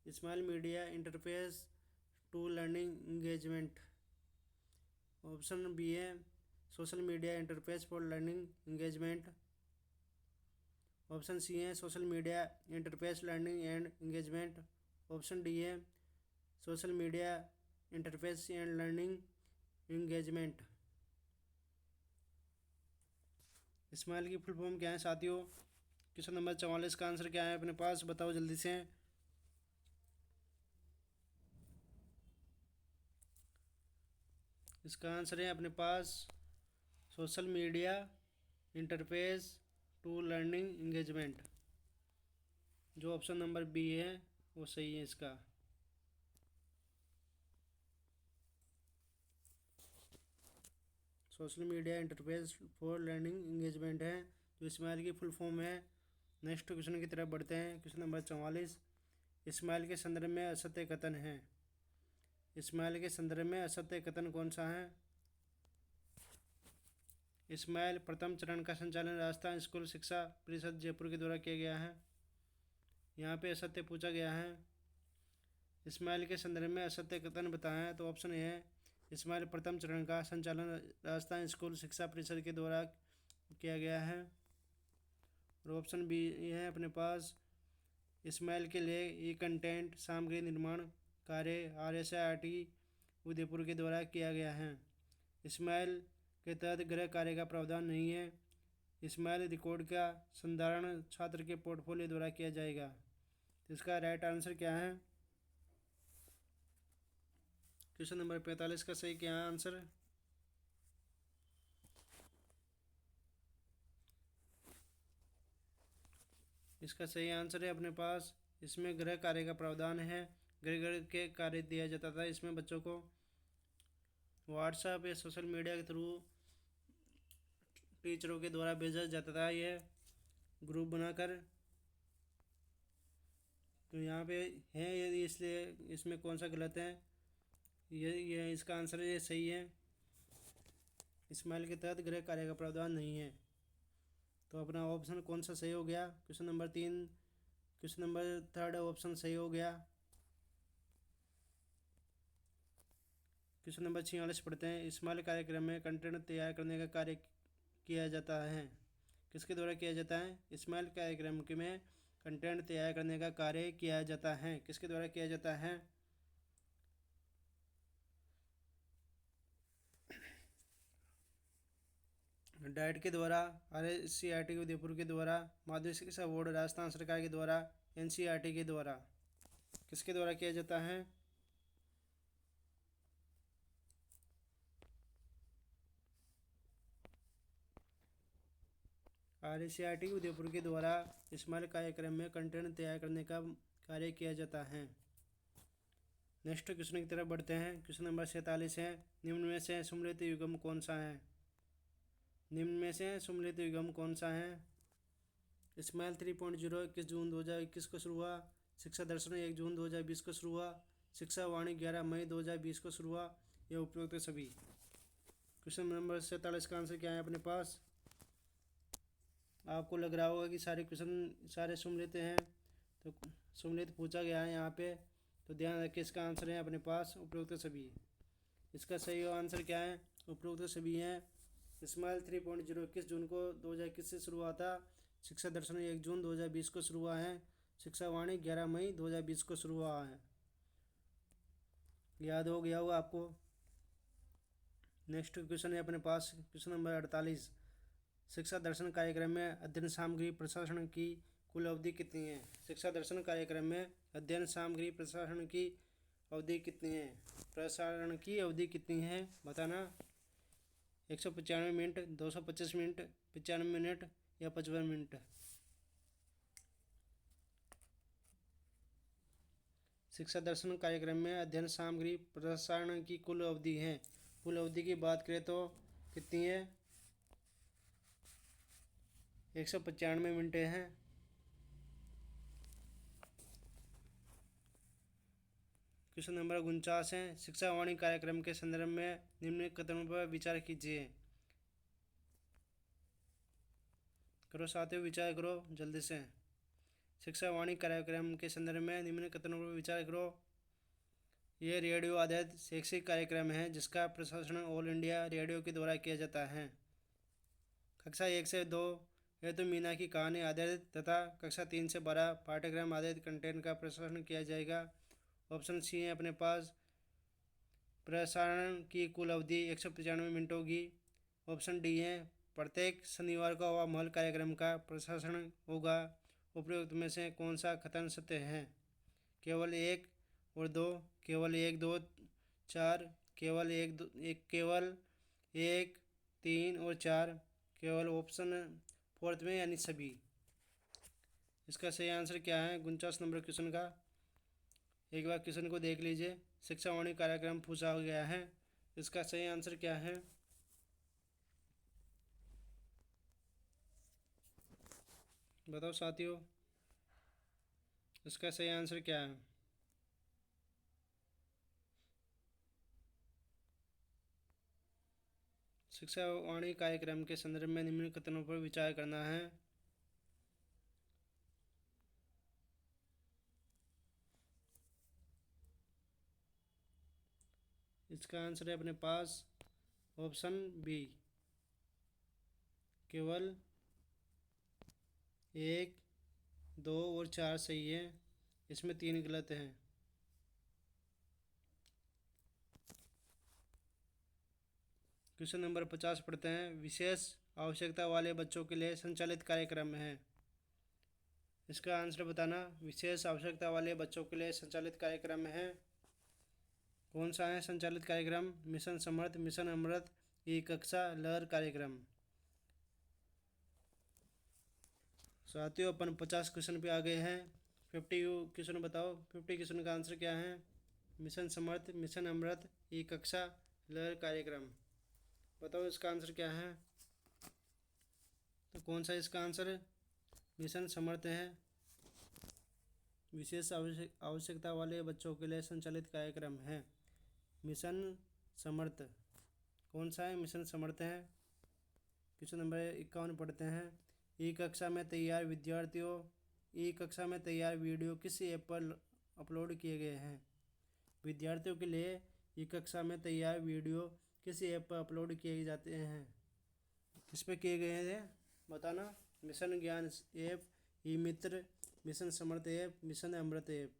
SMILE media interface to learning engagement. Option B है social media interface for learning engagement. Option C है social media interface learning and engagement. Option D है social media interface and learning engagement. SMILE की full form क्या है साथियों? Question number 44 का answer क्या है अपने पास, बताओ जल्दी से। इसका आंसर है अपने पास social media interface to learning engagement. जो ऑप्शन नंबर बी है वो सही है इसका। Social media interface for learning engagement है जो स्माइल की फुल फॉर्म है। नेक्स्ट क्वेश्चन की तरफ बढ़ते हैं। Question number 44। स्माइल के संदर्भ में असत्य कथन है। स्माइल के संदर्भ में असत्य कथन कौन सा है? स्माइल प्रथम चरण का संचालन राजस्थान स्कूल शिक्षा परिषद जयपुर के द्वारा किया गया है। यहाँ पे असत्य पूछा गया है। स्माइल के संदर्भ में असत्य कथन बताएं तो ऑप्शन ए है स्माइल प्रथम चरण का संचालन राजस्थान स्कूल शिक्षा परिषद के द्वारा किया गया है। और ऑप्शन बी है अपने पास स्माइल के लिए ई कंटेंट सामग्री निर्माण कार्य RSIRT उदयपुर के द्वारा किया गया है। स्माइल के तहत गृह कार्य का प्रावधान नहीं है। स्माइल रिकॉर्ड का संधारण छात्र के पोर्टफोलियो द्वारा किया जाएगा। तो इसका राइट आंसर क्या है? क्वेश्चन नंबर 45 का सही क्या आंसर? इसका सही आंसर है अपने पास इसमें गृह कार्य का प्रावधान है। गृह के कार्य दिया जाता था। इसमें बच्चों को व्हाट्सएप या सोशल मीडिया के थ्रू टीचरों के द्वारा भेजा जाता था ये ग्रुप बनाकर। तो यहाँ पे है यदि इसलिए इसमें कौन सा गलत है? ये इसका आंसर ये सही है। स्माइल के तहत गृह कार्य का प्रावधान नहीं है। तो अपना ऑप्शन कौन सा सही हो गया? Question number 3 question number 3 option सही हो गया। क्वेश्चन नंबर 46 पढ़ते हैं। स्माइल कार्यक्रम में कंटेंट तैयार करने का कार्य किया जाता है। किसके द्वारा किया जाता है? स्माइल कार्यक्रम में कंटेंट तैयार करने का कार्य किया जाता है। किसके द्वारा किया जाता है? डाइट के द्वारा, RSIRT उदयपुर के द्वारा, माध्यमिक शिक्षा बोर्ड राजस्थान सरकार के द्वारा, NCERT के द्वारा। किसके द्वारा किया जाता है? RSIRT उदयपुर के द्वारा स्माइल कार्यक्रम में कंटेंट तैयार करने का कार्य किया जाता है। नेक्स्ट क्वेश्चन की तरफ बढ़ते हैं। क्वेश्चन नंबर 47 है। निम्न में से सम्मिलित युग्म कौन सा है? निम्न में से सम्मिलित युग्म कौन सा है? स्माइल 3.0 21 जून 2021 को शुरू हुआ। शिक्षा दर्शन 1 जून 2020 को शुरू हुआ। शिक्षा वाणी 11 मई 2020 को शुरू हुआ। यह उपयुक्त सभी। क्वेश्चन नंबर 47 का आंसर क्या है अपने पास? आपको लग रहा होगा कि सारे क्वेश्चन सारे सम्मिलित हैं, तो सम्मिलित पूछा गया है यहाँ पे, तो ध्यान रखिए। इसका आंसर है अपने पास उपयुक्त सभी। इसका सही आंसर क्या है? उपयुक्त सभी हैं। स्माइल 3.0 21 जून को 2021 से शुरू हुआ था। शिक्षा दर्शन 1 जून 2020 को शुरू हुआ है। शिक्षा वाणी 11 मई 2020 को शुरू हुआ है। याद हो गया होगा आपको। नेक्स्ट क्वेश्चन है अपने पास क्वेश्चन नंबर 48। शिक्षा दर्शन कार्यक्रम में अध्ययन सामग्री प्रशासन की कुल अवधि कितनी है? शिक्षा दर्शन कार्यक्रम में अध्ययन सामग्री प्रशासन की अवधि कितनी है? प्रसारण की अवधि कितनी है बताना। 195 मिनट, 225 मिनट, 95 मिनट या 55 मिनट। शिक्षा दर्शन कार्यक्रम में अध्ययन सामग्री प्रसारण की कुल अवधि है। कुल अवधि की बात करें तो कितनी है? 195 मिनट है। क्वेश्चन नंबर 49 है, शिक्षा वाणी कार्यक्रम के संदर्भ में निम्न कथनों पर विचार कीजिए। करो साथियों, विचार करो जल्दी से। शिक्षा वाणी कार्यक्रम के संदर्भ में निम्न कथनों पर विचार करो। ये रेडियो आधारित शैक्षिक कार्यक्रम है जिसका प्रसारण ऑल इंडिया रेडियो के द्वारा किया जाता है। कक्षा 1 से 2 यह तो मीना की कहानी आधारित तथा कक्षा 3 से 12 पाठ्यक्रम आधारित कंटेंट का प्रसारण किया जाएगा। ऑप्शन सी है अपने पास प्रसारण की कुल अवधि 195 मिनट होगी। ऑप्शन डी है प्रत्येक शनिवार को हवा महल कार्यक्रम का प्रसारण होगा। उपरोक्त में से कौन सा कथन सत्य है? केवल 1 और 2, केवल 1, 2, 4, केवल 1, 3 और 4, केवल ऑप्शन फोर्थ में यानी सभी। इसका सही आंसर क्या है 49 नंबर क्वेश्चन का? एक बार क्वेश्चन को देख लीजिए। शिक्षा वाणी कार्यक्रम पूछा गया है, इसका सही आंसर क्या है? बताओ साथियों, इसका सही आंसर क्या है? शिक्षा वाणी कार्यक्रम के संदर्भ में निम्न कथनों पर विचार करना है। इसका आंसर है अपने पास ऑप्शन बी, केवल 1, 2 और 4 सही है। इसमें 3 गलत हैं। क्वेश्चन नंबर 50 पढ़ते हैं। विशेष आवश्यकता वाले बच्चों के लिए संचालित कार्यक्रम है। इसका आंसर बताना। विशेष आवश्यकता वाले बच्चों के लिए संचालित कार्यक्रम है, कौन सा है संचालित कार्यक्रम? मिशन समर्थ, मिशन अमृत, ई कक्षा, लहर कार्यक्रम। साथियों अपन 50 क्वेश्चन पे आ गए हैं। 50 क्वेश्चन बताओ, 50 क्वेश्चन का आंसर क्या है? मिशन समर्थ, मिशन अमृत, ई कक्षा, लहर कार्यक्रम। बताओ इसका आंसर क्या है? तो कौन सा इसका आंसर? मिशन समर्थ है। विशेष आवश्यकता वाले बच्चों के लिए संचालित कार्यक्रम है मिशन समर्थ। कौन सा है? मिशन समर्थ है। क्वेश्चन नंबर 51 पढ़ते हैं। ई कक्षा में तैयार वीडियो किस ऐप पर अपलोड किए गए हैं? विद्यार्थियों के लिए ई कक्षा में तैयार वीडियो किस ऐप पर अपलोड किए जाते हैं? किस पे किए गए हैं बताना। मिशन ज्ञान ऐप, ई मित्र, मिशन समर्थ ऐप, मिशन अमृत ऐप।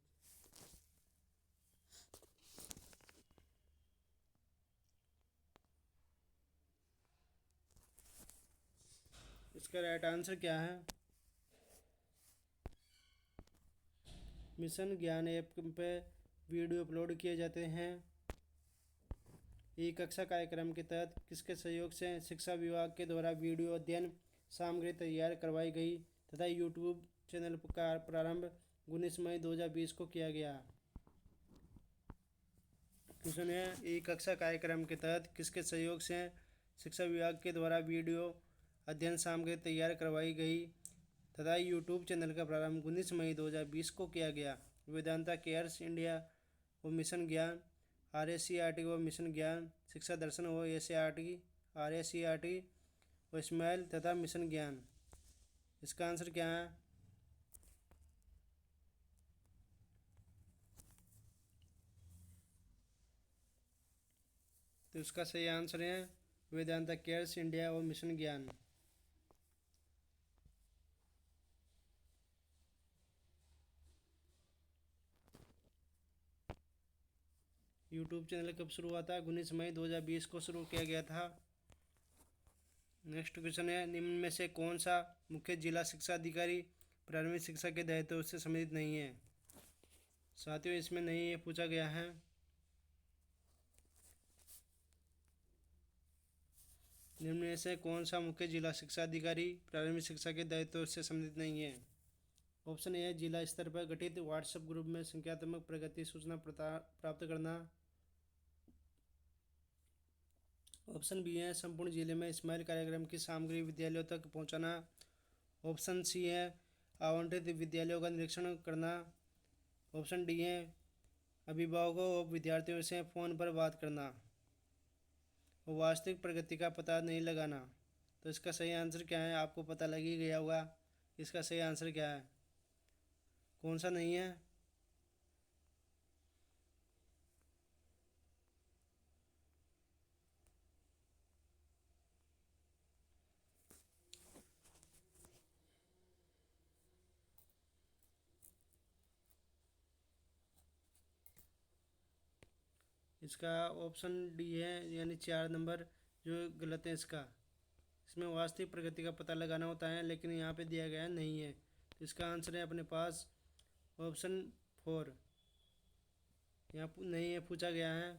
इसका राइट आंसर क्या है? मिशन ज्ञान ऐप पे वीडियो अपलोड किए जाते हैं। ई कक्षा कार्यक्रम के तहत किसके सहयोग से शिक्षा विभाग के द्वारा वीडियो अध्ययन सामग्री तैयार करवाई गई तथा यूट्यूब चैनल का प्रारंभ 19 मई 2020 को किया गया। क्वेश्चन है ई कक्षा कार्यक्रम के तहत किसके सहयोग से शिक्षा विभाग के द्वारा वीडियो अध्ययन सामग्री तैयार करवाई गई तथा यूट्यूब चैनल का प्रारंभ 19 मई 2020 को किया गया। वेदांता केयर्स इंडिया व मिशन ज्ञान, RSCRT व मिशन ज्ञान, शिक्षा दर्शन व SCRT, RSCRT व स्माइल तथा मिशन ज्ञान। इसका आंसर क्या है? तो इसका सही आंसर है वेदांता केयर्स इंडिया व मिशन ज्ञान। यूट्यूब चैनल कब शुरू हुआ था? 19 मई 2020 को शुरू किया गया था। नेक्स्ट क्वेश्चन है। निम्न में से कौन सा मुख्य जिला शिक्षा अधिकारी प्रारंभिक शिक्षा के दायित्व से संबंधित नहीं है? साथियों इसमें नहीं ये पूछा गया है। निम्न में से कौन सा मुख्य जिला शिक्षा अधिकारी प्रारंभिक शिक्षा के दायित्व से संबंधित नहीं है? ऑप्शन ए जिला स्तर पर गठित व्हाट्सएप ग्रुप में संख्यात्मक प्रगति सूचना प्राप्त करना। ऑप्शन बी है संपूर्ण जिले में स्माइल कार्यक्रम की सामग्री विद्यालयों तक पहुंचाना। ऑप्शन सी है आवंटित विद्यालयों का निरीक्षण करना। ऑप्शन डी है अभिभावकों और विद्यार्थियों से फ़ोन पर बात करना और वास्तविक प्रगति का पता नहीं लगाना। तो इसका सही आंसर क्या है, आपको पता लग ही गया होगा। इसका सही आंसर क्या है, कौन सा नहीं है? इसका ऑप्शन डी है, यानी 4 नंबर जो गलत है इसका। इसमें वास्तविक प्रगति का पता लगाना होता है, लेकिन यहाँ पे दिया गया नहीं है। तो इसका आंसर है अपने पास ऑप्शन 4। यहाँ नहीं है, पूछा गया है।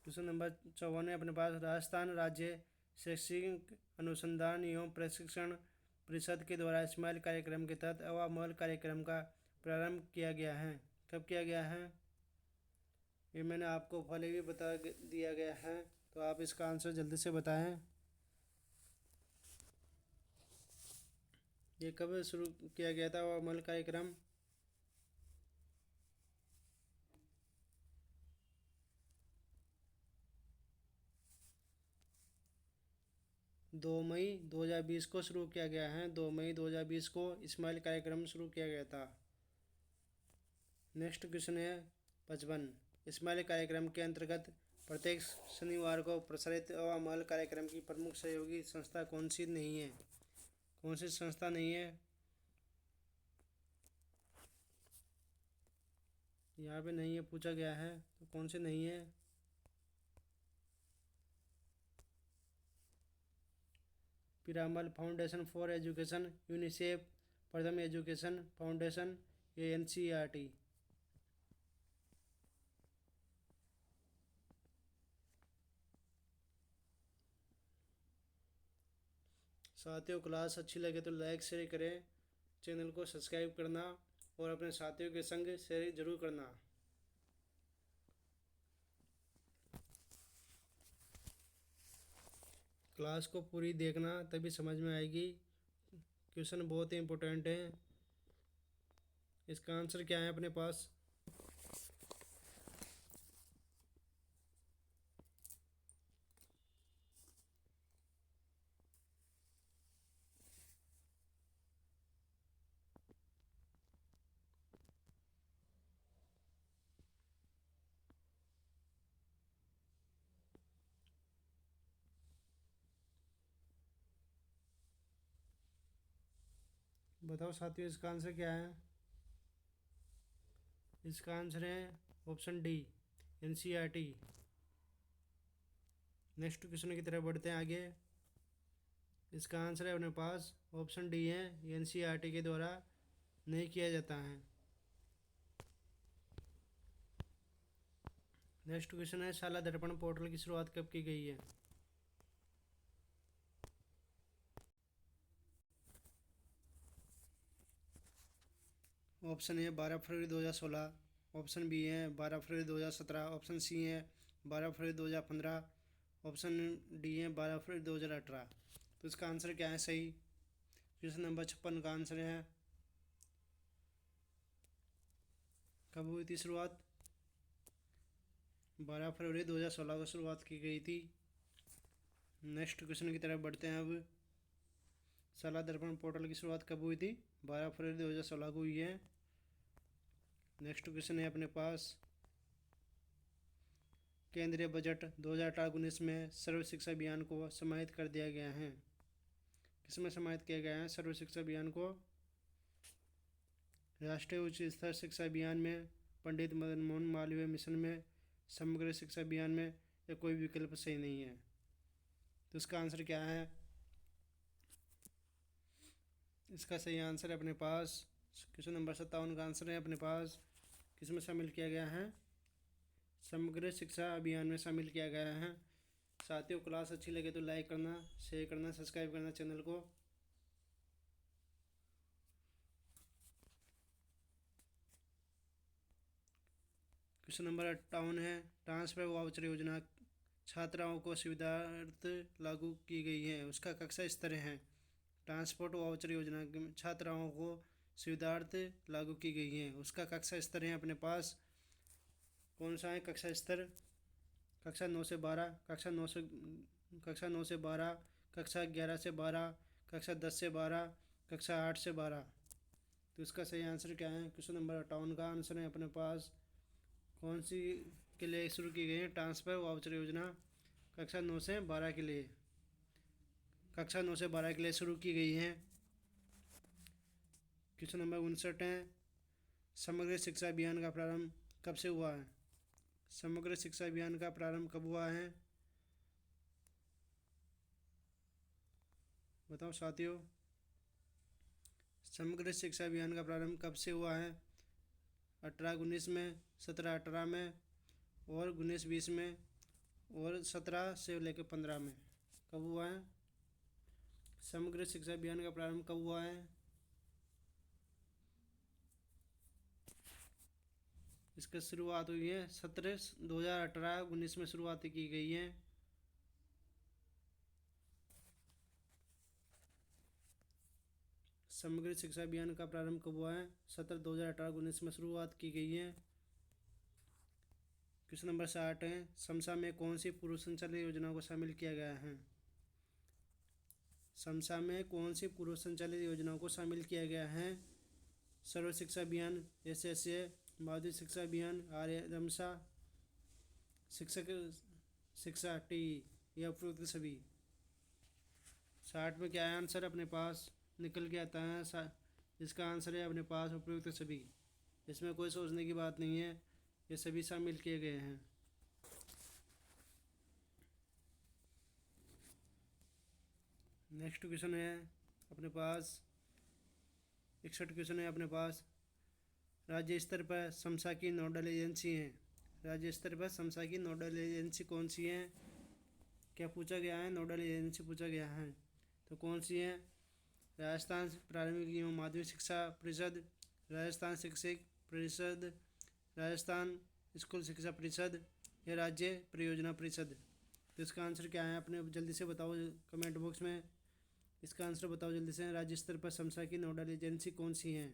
क्वेश्चन नंबर 54 है अपने पास, राजस्थान राज्य शैक्षिक अनुसंधान एवं प्रशिक्षण परिषद के द्वारा स्माइल कार्यक्रम के तहत अवामल कार्यक्रम का प्रारंभ किया गया है। कब किया गया है, ये मैंने आपको पहले भी बता दिया गया है। तो आप इसका आंसर जल्दी से बताएं। ये कब शुरू किया गया था अवामल कार्यक्रम? 2 मई 2020 को शुरू किया गया है। 2 मई 2020 को स्माइल कार्यक्रम शुरू किया गया था। नेक्स्ट क्वेश्चन है 55। स्माइल कार्यक्रम के अंतर्गत प्रत्येक शनिवार को प्रसारित अवामल कार्यक्रम की प्रमुख सहयोगी संस्था कौन सी नहीं है? कौन सी संस्था नहीं है? यहाँ पे नहीं है, पूछा गया है। तो कौन सी नहीं है? Piramal foundation for education, UNICEF, प्रथम एजुकेशन फाउंडेशन, ये NCERT। साथियों, क्लास अच्छी लगे तो लाइक शेयर करें, चैनल को सब्सक्राइब करना और अपने साथियों के संग शेयर जरूर करना। क्लास को पूरी देखना, तभी समझ में आएगी। क्वेश्चन बहुत ही इम्पोर्टेंट है। इसका आंसर क्या है अपने पास? बताओ साथियों, इसका आंसर क्या है? इसका आंसर है option D, NCERT। Next question की तरफ बढ़ते हैं आगे। इसका आंसर है अपने पास ऑप्शन डी है, NCERT के द्वारा नहीं किया जाता है। नेक्स्ट क्वेश्चन है, शाला दर्पण पोर्टल की शुरुआत कब की गई है? ऑप्शन ए 12 फरवरी 2016, ऑप्शन बी है 12 फरवरी 2017, ऑप्शन सी है 12 फरवरी 2015, ऑप्शन डी है 12 फरवरी 2018। तो इसका आंसर क्या है सही? क्वेश्चन नंबर 56 का आंसर है, कब हुई थी शुरुआत? 12 फरवरी 2016 को शुरुआत की गई थी। नेक्स्ट क्वेश्चन की तरफ बढ़ते हैं अब। शाला दर्पण पोर्टल की शुरुआत कब हुई थी? 12 फरवरी 2016 को हुई है। नेक्स्ट क्वेश्चन है अपने पास, केंद्रीय बजट 2018-19 में सर्व शिक्षा अभियान को समाहित कर दिया गया है। किसमें समाहित किया गया है सर्व शिक्षा अभियान को? राष्ट्रीय उच्च स्तर शिक्षा अभियान में, पंडित मदन मोहन मालवीय मिशन में, समग्र शिक्षा अभियान में, या कोई विकल्प सही नहीं है? तो इसका आंसर क्या है? इसका सही आंसर है अपने पास क्वेश्चन नंबर 57 का आंसर है अपने पास, किसमें शामिल किया गया है? समग्र शिक्षा अभियान में शामिल किया गया है। साथियों, क्लास अच्छी लगे तो लाइक करना, शेयर करना, सब्सक्राइब करना चैनल को। क्वेश्चन नंबर 58 है, ट्रांसफर वाउचर योजना छात्राओं को सुविधार्थ लागू की गई है, उसका कक्षा स्तर है। ट्रांसपोर्ट वाउचर योजना के छात्राओं को सुविधार्थ लागू की गई हैं। उसका कक्षा स्तर है अपने पास, कौन सा है कक्षा स्तर? कक्षा 9 से 12, कक्षा 9 से 12, कक्षा 11 से 12, कक्षा 10 से 12, कक्षा 8 से 12। तो इसका सही आंसर क्या है? क्वेश्चन नंबर 58 का आंसर है अपने पास, कौन सी के लिए शुरू की गई है ट्रांसफर वाउचर योजना? कक्षा 9 से 12 के लिए, कक्षा 9 से 12 के लिए शुरू की गई है। क्वेश्चन नंबर 59 है, समग्र शिक्षा अभियान का प्रारंभ कब से हुआ है? समग्र शिक्षा अभियान का प्रारंभ कब हुआ है? बताओ साथियों, समग्र शिक्षा अभियान का प्रारंभ कब से हुआ है? 18-19 में, 17-18 में, और 19-20 में, और 17 से लेकर 15 में। कब हुआ है समग्र शिक्षा अभियान का प्रारंभ? कब हुआ है? इसकी शुरुआत हुई है 2018-19 में शुरुआत की गई है। समग्र शिक्षा अभियान का प्रारंभ कब हुआ है? 2018-19 में शुरुआत की गई है। क्वेश्चन नंबर 60 है, समसा में कौन सी पूर्व संचालित योजनाओं को शामिल किया गया है? समसा में कौन सी पूर्व संचालित योजनाओं को शामिल किया गया है? सर्व शिक्षा अभियान, एसएसए, माध्यमिक शिक्षा अभियान, आर्यमसा, शिक्षक शिक्षा टी, या उपरोक्त सभी। 60 में क्या है आंसर अपने पास? निकल के आता है, इसका आंसर है अपने पास उपरोक्त सभी। इसमें कोई सोचने की बात नहीं है, ये सभी शामिल किए गए हैं। नेक्स्ट क्वेश्चन है अपने पास, 61 क्वेश्चन है अपने पास, राज्य स्तर पर समसा की नोडल एजेंसी हैं। राज्य स्तर पर समसा की नोडल एजेंसी कौन सी है? क्या पूछा गया है? नोडल एजेंसी पूछा गया है, तो कौन सी है? राजस्थान प्राथमिक एवं माध्यमिक शिक्षा परिषद, राजस्थान शिक्षक परिषद, राजस्थान स्कूल शिक्षा परिषद, या राज्य परियोजना परिषद। तो इसका आंसर क्या है? अपने जल्दी से बताओ कमेंट बॉक्स में, इसका आंसर बताओ जल्दी से। राज्य स्तर पर समसा की नोडल एजेंसी कौन सी है?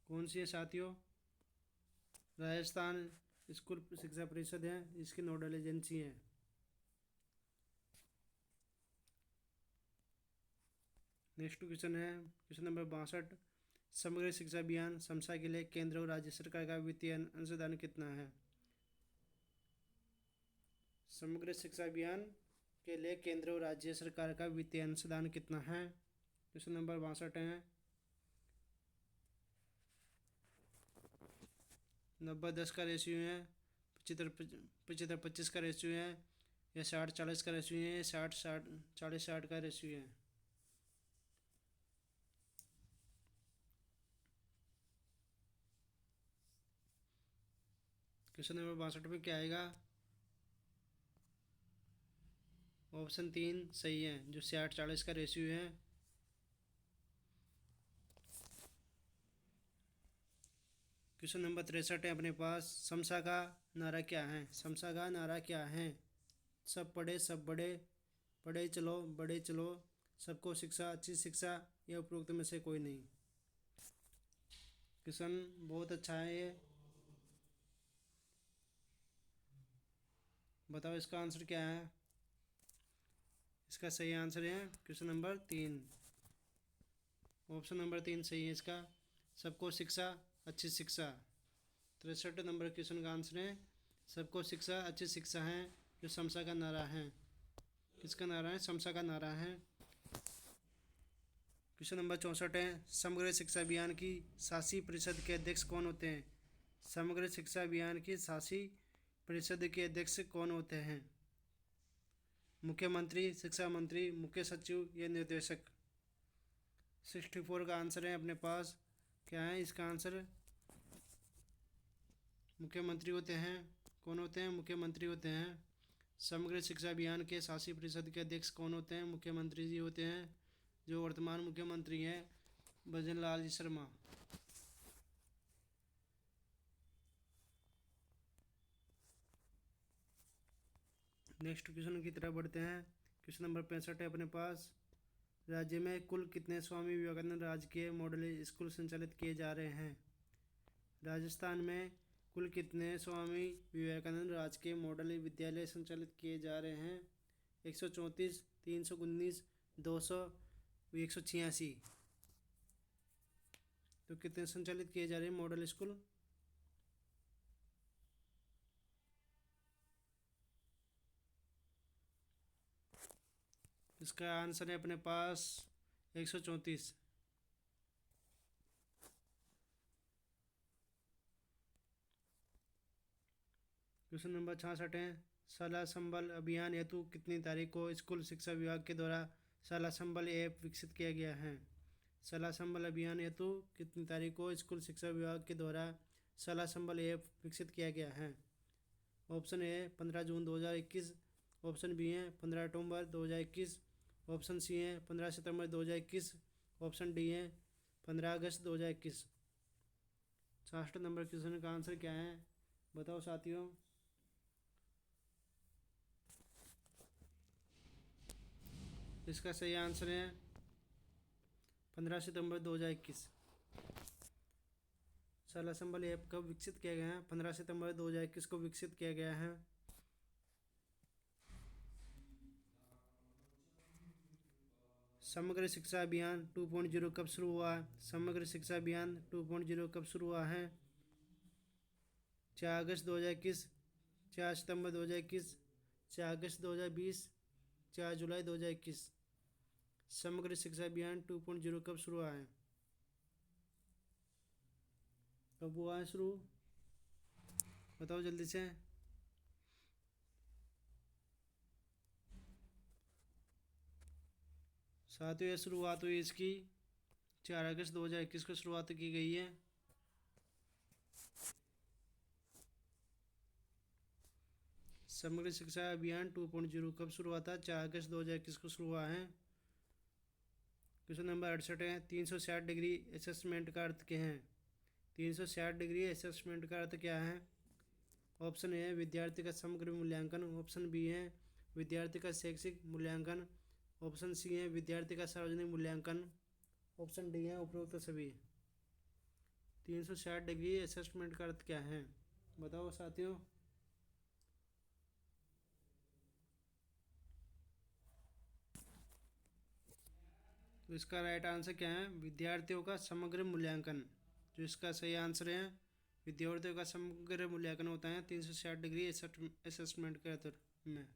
कौन सी है साथियों? राजस्थान स्कूल शिक्षा परिषद है, इसकी नोडल एजेंसी है। नेक्स्ट क्वेश्चन है क्वेश्चन नंबर 62, समग्र शिक्षा अभियान समसा के लिए केंद्र और राज्य सरकार का वित्तीय अंशदान कितना है? समग्र शिक्षा अभियान के लिए केंद्र और राज्य सरकार का वित्तीय अंशदान कितना है? क्वेश्चन नंबर 62 है, 90-10 का रेशियो है, 75-25 का रेशियो है, या 60-40 का रेशियो है, या 60-40-60 का रेशियो है। क्वेश्चन नंबर 62 में क्या आएगा? ऑप्शन 3 सही है, जो 60-40 का रेशियो है। क्वेश्चन नंबर 63 है अपने पास, समसा का नारा क्या है? समसा का नारा क्या है? सब पढ़े सब बड़े, पढ़े चलो बड़े चलो, सबको शिक्षा अच्छी शिक्षा, या उपरोक्त में से कोई नहीं। क्वेश्चन बहुत अच्छा है ये, बताओ इसका आंसर क्या है? इसका सही आंसर है क्वेश्चन नंबर 3, ऑप्शन नंबर 3 सही है इसका, सबको शिक्षा अच्छी शिक्षा। 63 नंबर क्वेश्चन का आंसर है सबको शिक्षा अच्छी शिक्षा है, जो समसा का नारा है। किसका नारा है? समसा का नारा है। क्वेश्चन नंबर 64 है, समग्र शिक्षा अभियान की शासी परिषद के अध्यक्ष कौन होते हैं? समग्र शिक्षा अभियान की शासी परिषद के अध्यक्ष कौन होते हैं? मुख्यमंत्री, शिक्षा मंत्री, मुख्य सचिव, या निर्देशक। 64 का आंसर है अपने पास, क्या है इसका आंसर? मुख्यमंत्री होते हैं। कौन होते हैं? मुख्यमंत्री होते हैं। समग्र शिक्षा अभियान के शासी परिषद के अध्यक्ष कौन होते हैं? मुख्यमंत्री जी होते हैं, जो वर्तमान मुख्यमंत्री हैं भजन लाल जी शर्मा। नेक्स्ट क्वेश्चन की तरफ बढ़ते हैं। क्वेश्चन नंबर 65 है अपने पास। राज्य में कुल कितने स्वामी विवेकानंद राजकीय मॉडल स्कूल संचालित किए जा रहे हैं? राजस्थान में कुल कितने स्वामी विवेकानंद राजकीय मॉडल विद्यालय संचालित किए जा रहे हैं? 134, 319, 200, 186। तो कितने संचालित किए जा रहे हैं मॉडल स्कूल? इसका आंसर है अपने पास 134। क्वेश्चन नंबर 66 है। शाला संबल अभियान हेतु कितनी तारीख को स्कूल शिक्षा विभाग के द्वारा शाला संबल ऐप विकसित किया गया है? शाला संबल अभियान हेतु कितनी तारीख को स्कूल शिक्षा विभाग के द्वारा शाला संबल ऐप विकसित किया गया है? ऑप्शन ए 15 जून 2021, ऑप्शन बी है 15 अक्टूबर 2021, ऑप्शन सी है 15 सितंबर 2021, ऑप्शन डी है 15 अगस्त 2021। 66 नंबर क्वेश्चन का आंसर क्या है बताओ साथियों। इसका सही आंसर है 15 सितंबर 2021। शाला संबल ऐप कब विकसित किया गया है? 15 सितंबर 2021 को विकसित किया गया है। समग्र शिक्षा अभियान 2.0 कब शुरू हुआ? समग्र शिक्षा अभियान 2.0 कब शुरू हुआ है? 4 अगस्त 2021, 4 सितंबर 2021, 4 अगस्त 2020, 4 जुलाई 2021। समग्र शिक्षा अभियान 2.0 कब शुरू हुआ है? कब हुआ है शुरू? बताओ जल्दी से। साथियों ये शुरुआत हुई इसकी 4 अगस्त 2021 को शुरुआत की गई है। समग्र शिक्षा अभियान 2.0 कब शुरू हुआ था? 4 अगस्त 2021 को शुरू हुआ है। क्वेश्चन नंबर 68 है। 360 डिग्री असेसमेंट का अर्थ क्या है? 360 डिग्री असेसमेंट का अर्थ क्या है? ऑप्शन ए है विद्यार्थी का समग्र मूल्यांकन, ऑप्शन बी है विद्यार्थी का शैक्षिक मूल्यांकन, ऑप्शन सी है विद्यार्थी का सार्वजनिक मूल्यांकन, ऑप्शन डी है उपरोक्त सभी। 360 डिग्री असेसमेंट का अर्थ क्या है बताओ साथियों। तो इसका राइट आंसर क्या है? विद्यार्थियों का समग्र मूल्यांकन। जो इसका सही आंसर है विद्यार्थियों का समग्र मूल्यांकन होता है 360 डिग्री असेसमेंट के अर्थ में।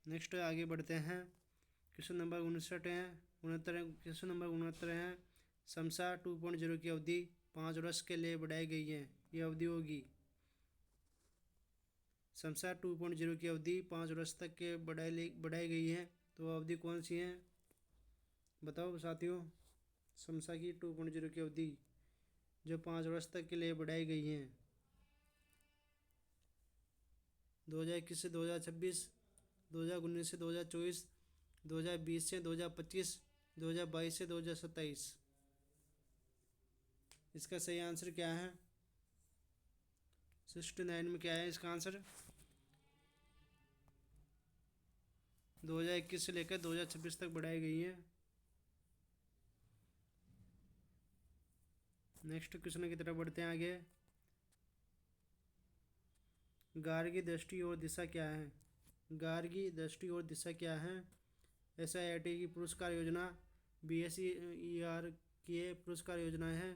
नेक्स्ट आगे बढ़ते हैं। क्वेश्चन नंबर 59 है 69 क्वेश्चन नंबर 69 है। समसा 2.0 की अवधि 5 वर्ष के लिए बढ़ाई गई है। ये अवधि होगी समसा 2.0 की अवधि 5 वर्ष तक के बढ़ाई गई है। तो अवधि कौन सी है बताओ साथियों। समसा की 2.0 की अवधि जो 5 वर्ष तक के लिए बढ़ाई गई है। 2021 से 2026, 2019 से 2024, 2020 से 2025, 2022 से 2027। इसका सही आंसर क्या है? 69 में क्या है इसका आंसर? 2021 से लेकर 2026 तक बढ़ाई गई है। नेक्स्ट क्वेश्चन की तरफ बढ़ते हैं आगे। गार की दृष्टि और दिशा क्या है? गार की दृष्टि और दिशा क्या है? SIIT की पुरस्कार योजना, BSER की पुरस्कार योजना है,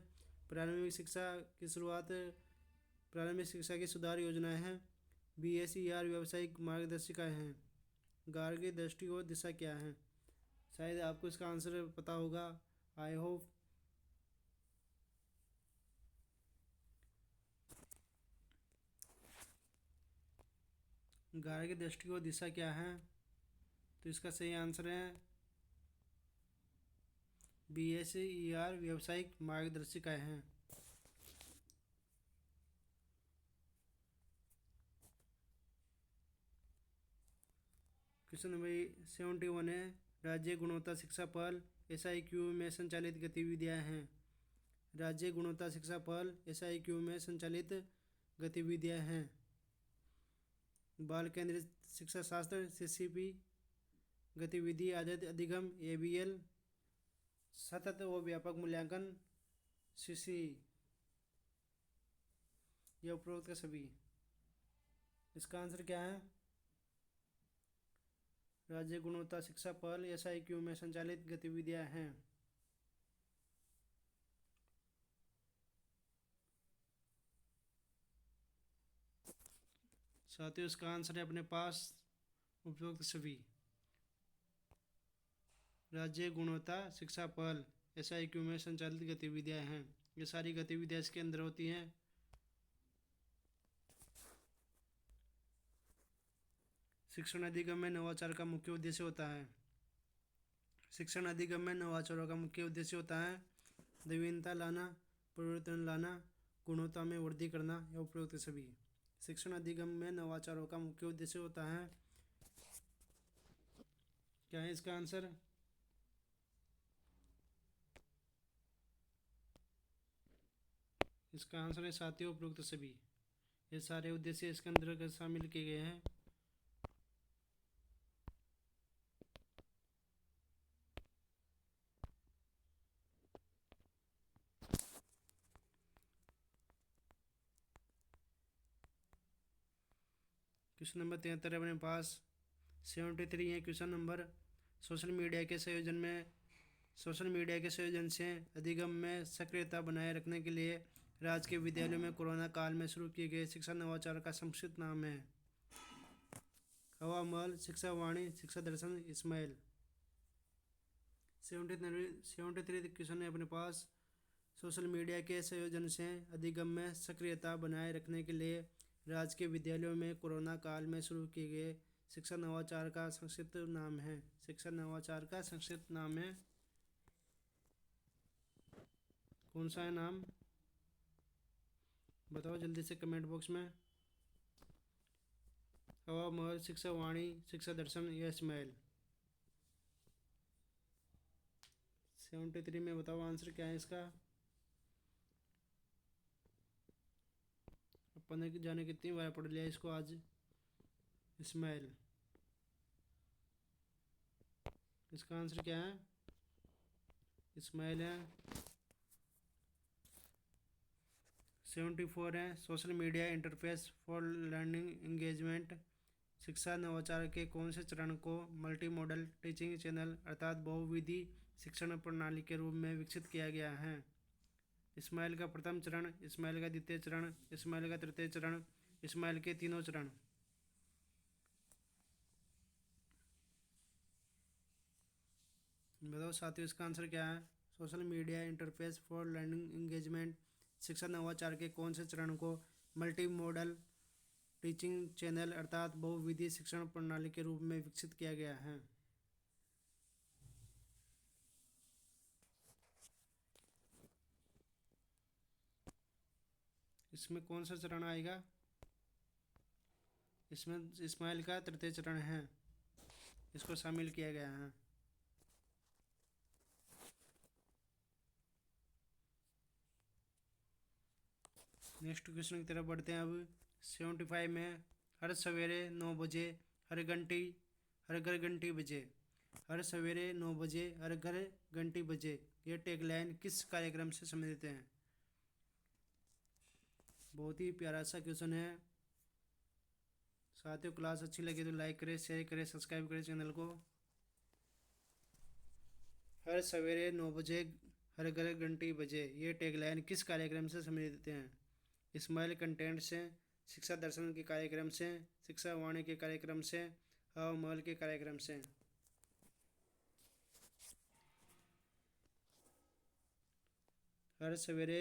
प्रारंभिक शिक्षा की शुरुआत, प्रारंभिक शिक्षा की सुधार योजना है, BSER व्यावसायिक मार्गदर्शिका है। गार की दृष्टि और दिशा क्या है? शायद आपको इसका आंसर पता होगा। I hope. गार की दृष्टि और दिशा क्या है? तो इसका सही आंसर है BSER व्यावसायिक मार्गदर्शिका है। क्वेश्चन नंबर 71 है। राज्य गुणवत्ता शिक्षा पहल SIQ में संचालित गतिविधियां हैं। राज्य गुणवत्ता शिक्षा पहल SIQ में संचालित गतिविधियां हैं। बाल केंद्रित शिक्षा शास्त्र CCP, गतिविधि आधारित अधिगम ABL, सतत व व्यापक मूल्यांकन CCE। ये उपरोक्त के सभी। इसका आंसर क्या है? राज्य गुणवत्ता शिक्षा पहल SIQ में संचालित गतिविधियां हैं। साथियों, इसका आंसर है अपने पास उपरोक्त सभी। राज्य गुणवत्ता शिक्षा पहल SIQ में संचालित गतिविधियां हैं। ये सारी गतिविधियां इसके अंदर होती हैं। शिक्षण अधिगम में नवाचार का मुख्य उद्देश्य होता है। शिक्षण अधिगम में नवाचारों का मुख्य उद्देश्य होता है नवीनता लाना, परिवर्तन लाना, गुणवत्ता में वृद्धि करना या उपरोक्त सभी। शिक्षण अधिगम में नवाचारों का मुख्य उद्देश्य होता है। क्या है इसका आंसर? इसका आंसर है साथियों उपरोक्त सभी। ये सारे उद्देश्य इसके अंदर शामिल किए गए हैं। क्वेश्चन नंबर 73 अपने पास 73 है क्वेश्चन नंबर। सोशल मीडिया के संयोजन से अधिगम में सक्रियता बनाए रखने के लिए राज्य के विद्यालयों में कोरोना काल में शुरू किए गए शिक्षा नवाचार का संक्षिप्त नाम है। हवा महल, शिक्षा वाणी, शिक्षा दर्शन, इस्माइल। 73 क्वेश्चन है अपने पास। सोशल मीडिया के संयोजन से अधिगम में सक्रियता बनाए रखने के लिए राज्य के विद्यालयों में कोरोना काल में शुरू किए गए शिक्षा नवाचार का संक्षिप्त नाम है। शिक्षा नवाचार का संक्षिप्त नाम है, कौन सा है नाम? बताओ जल्दी से कमेंट बॉक्स में। हवा महल, शिक्षा वाणी, शिक्षा दर्शन या इस्माइल। 73 में बताओ आंसर क्या है इसका। अपन ने जाने कितनी बार पढ़ लिया इसको आज। इस्माइल। इसका आंसर क्या है? इस्माइल है। 74 है social media interface for learning engagement. शिक्षा नवाचार के कौन से चरण को मल्टी मॉडल टीचिंग चैनल अर्थात बहुविधि शिक्षण प्रणाली के रूप में विकसित किया गया है? इस्माइल का प्रथम चरण, इस्माइल का द्वितीय चरण, इस्माइल का तृतीय चरण, इस्माइल के तीनों चरण। बताओ साथियों इसका आंसर क्या है? Social media interface for learning engagement शिक्षा नवाचार के कौन से चरण को मल्टी मॉडल टीचिंग चैनल अर्थात बहुविधि शिक्षण प्रणाली के रूप में विकसित किया गया है? इसमें कौन सा चरण आएगा? इसमें इस्माइल का तृतीय चरण है, इसको शामिल किया गया है। नेक्स्ट क्वेश्चन की तरफ बढ़ते हैं अब। 75 में हर सवेरे 9 बजे हर घर घंटी बजे। हर सवेरे 9 बजे हर घर घंटी बजे ये टैगलाइन किस कार्यक्रम से संबंधित है? बहुत ही प्यारा सा क्वेश्चन है साथियों। क्लास अच्छी लगी तो लाइक करें, शेयर करें, सब्सक्राइब करें चैनल को। हर सवेरे 9 बजे हर घर घंटी बजे ये टैगलाइन किस कार्यक्रम से संबंधित हैं? इस्माइल कंटेंट से, शिक्षा दर्शन के कार्यक्रम से, शिक्षा वाणी के कार्यक्रम से, हवा महल के कार्यक्रम से। हर सवेरे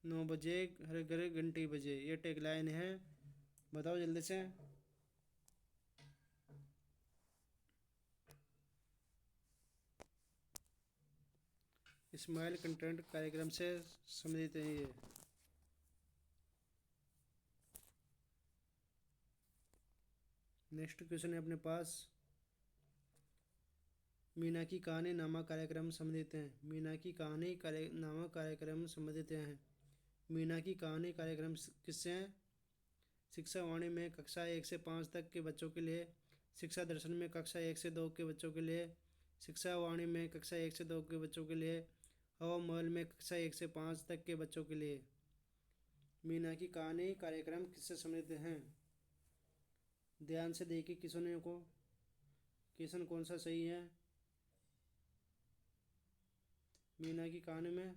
9 बजे हर घर घंटी बजे ये टैगलाइन है, बताओ जल्दी से। इस्माइल कंटेंट कार्यक्रम से संबंधित है ये। नेक्स्ट क्वेश्चन है अपने पास। मीना की कहानी नामक कार्यक्रम संबंधित हैं। मीना की कहानी नामक कार्यक्रम संबंधित हैं। मीना की कहानी कार्यक्रम किससे हैं? शिक्षा वाणी में कक्षा 1 से 5 तक के बच्चों के लिए, शिक्षा दर्शन में कक्षा 1 से 2 के बच्चों के लिए, शिक्षा वाणी में कक्षा 1 से 2 के बच्चों के लिए, हवा महल में कक्षा 1 से 5 तक के बच्चों के लिए। मीना की कहानी कार्यक्रम किससे समृद्ध हैं? ध्यान से देखिए क्वेश्चनों को, क्वेश्चन कौन सा सही है। मीना की कहानी में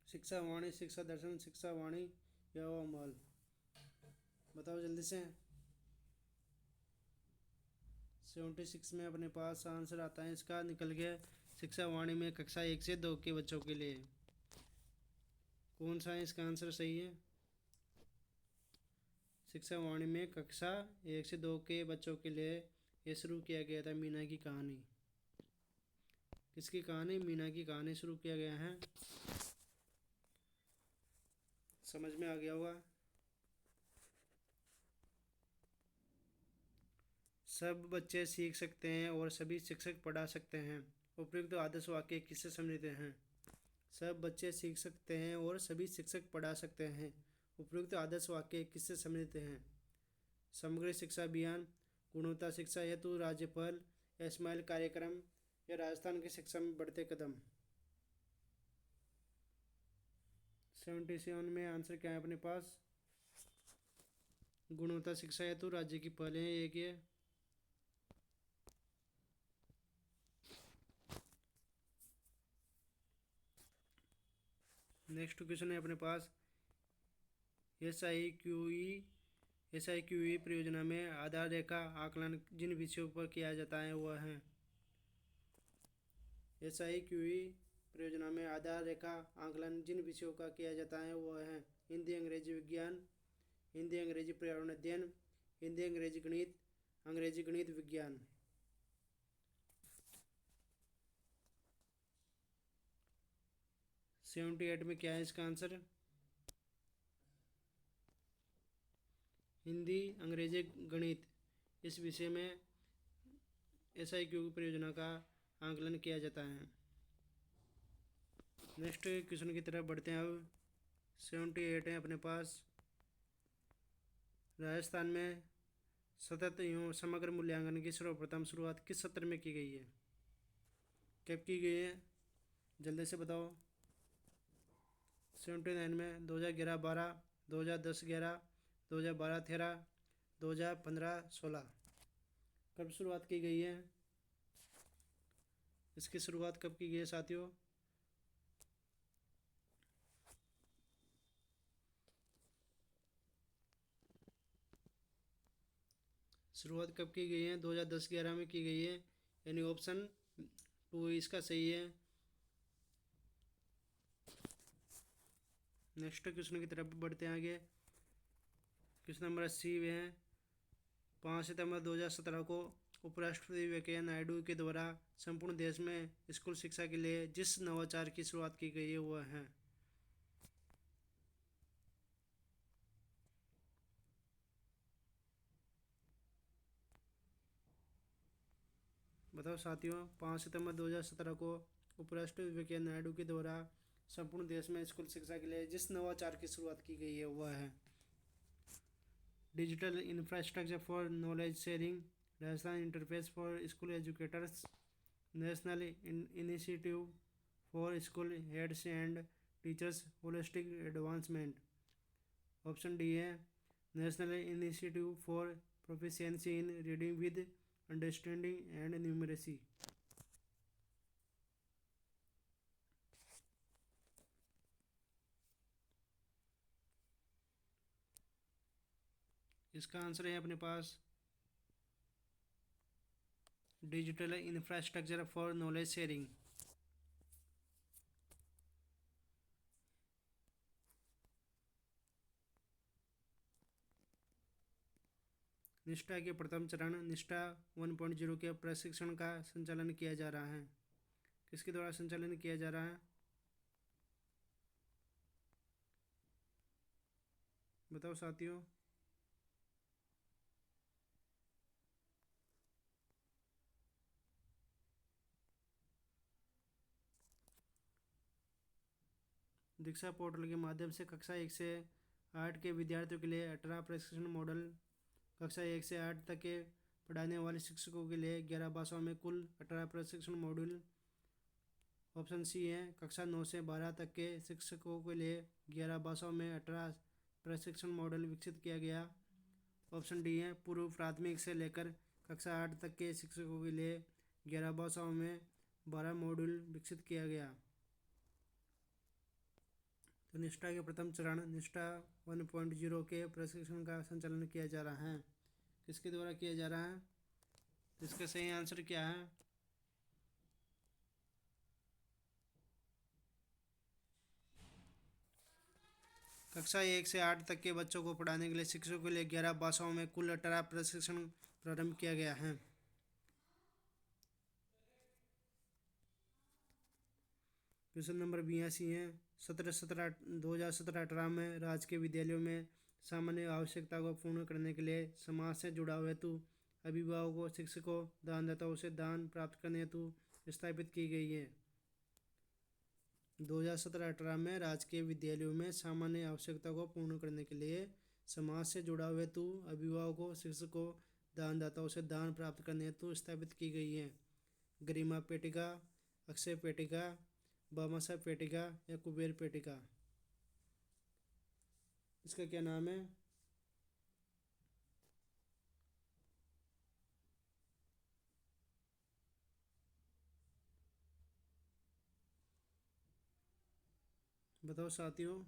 शिक्षा वाणी, शिक्षा दर्शन, शिक्षा वाणी या हवा महल, बताओ जल्दी से। 76 में अपने पास आंसर आता है इसका, निकल गया शिक्षा वाणी में कक्षा 1 से 2 के बच्चों के लिए। कौन सा है इसका आंसर सही है? शिक्षा वाणी में कक्षा 1 से 2 के बच्चों के लिए ये शुरू किया गया था मीना की कहानी। किसकी कहानी? मीना की कहानी शुरू किया गया है। समझ में आ गया होगा। सब बच्चे सीख सकते हैं और सभी शिक्षक पढ़ा सकते हैं। उपयुक्त आदर्श वाक्य किससे समृद्ध हैं? सब बच्चे सीख सकते हैं और सभी शिक्षक पढ़ा सकते हैं। उपयुक्त आदर्श वाक्य किससे समृद्ध हैं? समग्र शिक्षा अभियान, गुणवत्ता शिक्षा हेतु राज्यपाल, स्माइल कार्यक्रम या राजस्थान की शिक्षा में बढ़ते कदम। 77 में आंसर क्या है अपने पास? गुणवत्ता शिक्षा हेतु राज्य की पहल है एक ये। नेक्स्ट क्वेश्चन है अपने पास, SIQE परियोजना में आधार रेखा आकलन जिन विषयों पर किया जाता है वह है। SIQE परियोजना में आधार रेखा आकलन जिन विषयों का किया जाता है वह है हिंदी अंग्रेजी विज्ञान, हिंदी अंग्रेजी पर्यावरण अध्ययन, हिंदी अंग्रेजी गणित, अंग्रेजी गणित विज्ञान। 78 में क्या है इसका आंसर? हिंदी अंग्रेजी गणित, इस विषय में SIQE परियोजना का आकलन किया जाता है। नेक्स्ट क्वेश्चन की तरफ बढ़ते हैं अब। 78 है अपने पास, राजस्थान में सतत एवं समग्र मूल्यांकन की सर्वप्रथम शुरुआत किस सत्र में की गई है? कब की गई है जल्दी से बताओ। 79 में 2011-12, 2010-11, 2012-13, 2015-16। कब शुरुआत की गई है? इसकी शुरुआत कब की गई है साथियों? शुरुआत कब की गई है? 2010-11 में की गई है, यानी ऑप्शन 2 इसका सही है। नेक्स्ट क्वेश्चन की तरफ बढ़ते हैं आगे। क्वेश्चन नंबर 80 में है, 5 सितंबर 2017 को उपराष्ट्रपति वेंकैया नायडू के द्वारा संपूर्ण देश में स्कूल शिक्षा के लिए जिस नवाचार की शुरुआत की गई है वह है। बताओ साथियों, 5 सितंबर 2017 को उपराष्ट्रपति वेंकैया नायडू के द्वारा संपूर्ण देश में स्कूल शिक्षा के लिए जिस नवाचार की शुरुआत की गई है वह है digital infrastructure for knowledge sharing, Rajasthan interface for school educators, national initiative for school heads and teachers holistic advancement. Option D है national initiative for proficiency in reading with understanding and numeracy. इसका आंसर है अपने पास digital infrastructure for knowledge sharing. Nishtha के प्रथम चरण निष्ठा 1.0 के प्रशिक्षण का संचालन किया जा रहा है। किसके द्वारा संचालन किया जा रहा है? बताओ साथियों। दीक्षा पोर्टल के माध्यम से कक्षा 1 से 8 के विद्यार्थियों के लिए 18 प्रशिक्षण मॉडल। कक्षा 1 से 8 तक के पढ़ाने वाले शिक्षकों के लिए 11 भाषाओं में कुल 18 प्रशिक्षण मॉड्यूल। ऑप्शन सी है कक्षा 9 से 12 तक के शिक्षकों के लिए 11 भाषाओं में 18 प्रशिक्षण मॉडल विकसित किया गया। ऑप्शन डी है पूर्व प्राथमिक से लेकर कक्षा 8 तक के शिक्षकों के लिए 11 भाषाओं में 12 मॉड्यूल विकसित किया गया। तो निष्ठा के प्रथम चरण निष्ठा 1.0 के प्रशिक्षण का संचालन किया जा रहा है। किसके द्वारा किया जा रहा है? तो इसका सही आंसर क्या है? कक्षा 1 से 8 तक के बच्चों को पढ़ाने के लिए शिक्षकों के लिए 11 भाषाओं में कुल 18 प्रशिक्षण प्रारंभ किया गया है। क्वेश्चन नंबर 82 है 2017-18 में राज्य के विद्यालयों में सामान्य आवश्यकता को पूर्ण करने के लिए समाज से जुड़ाव हेतु अभिभावकों, शिक्षकों, दानदाताओं से दान प्राप्त करने हेतु स्थापित की गई है। 2017-18 में राजकीय विद्यालयों में सामान्य आवश्यकता को पूर्ण करने के लिए समाज से जुड़ाव हेतु अभिभावकों, शिक्षकों, दानदाताओं से दान प्राप्त करने हेतु स्थापित की गई है। गरिमा पेटिका, अक्षय पेटिका, भामाशाह पेटिका या कुबेर पेटिका। इसका क्या नाम है? बताओ साथियों।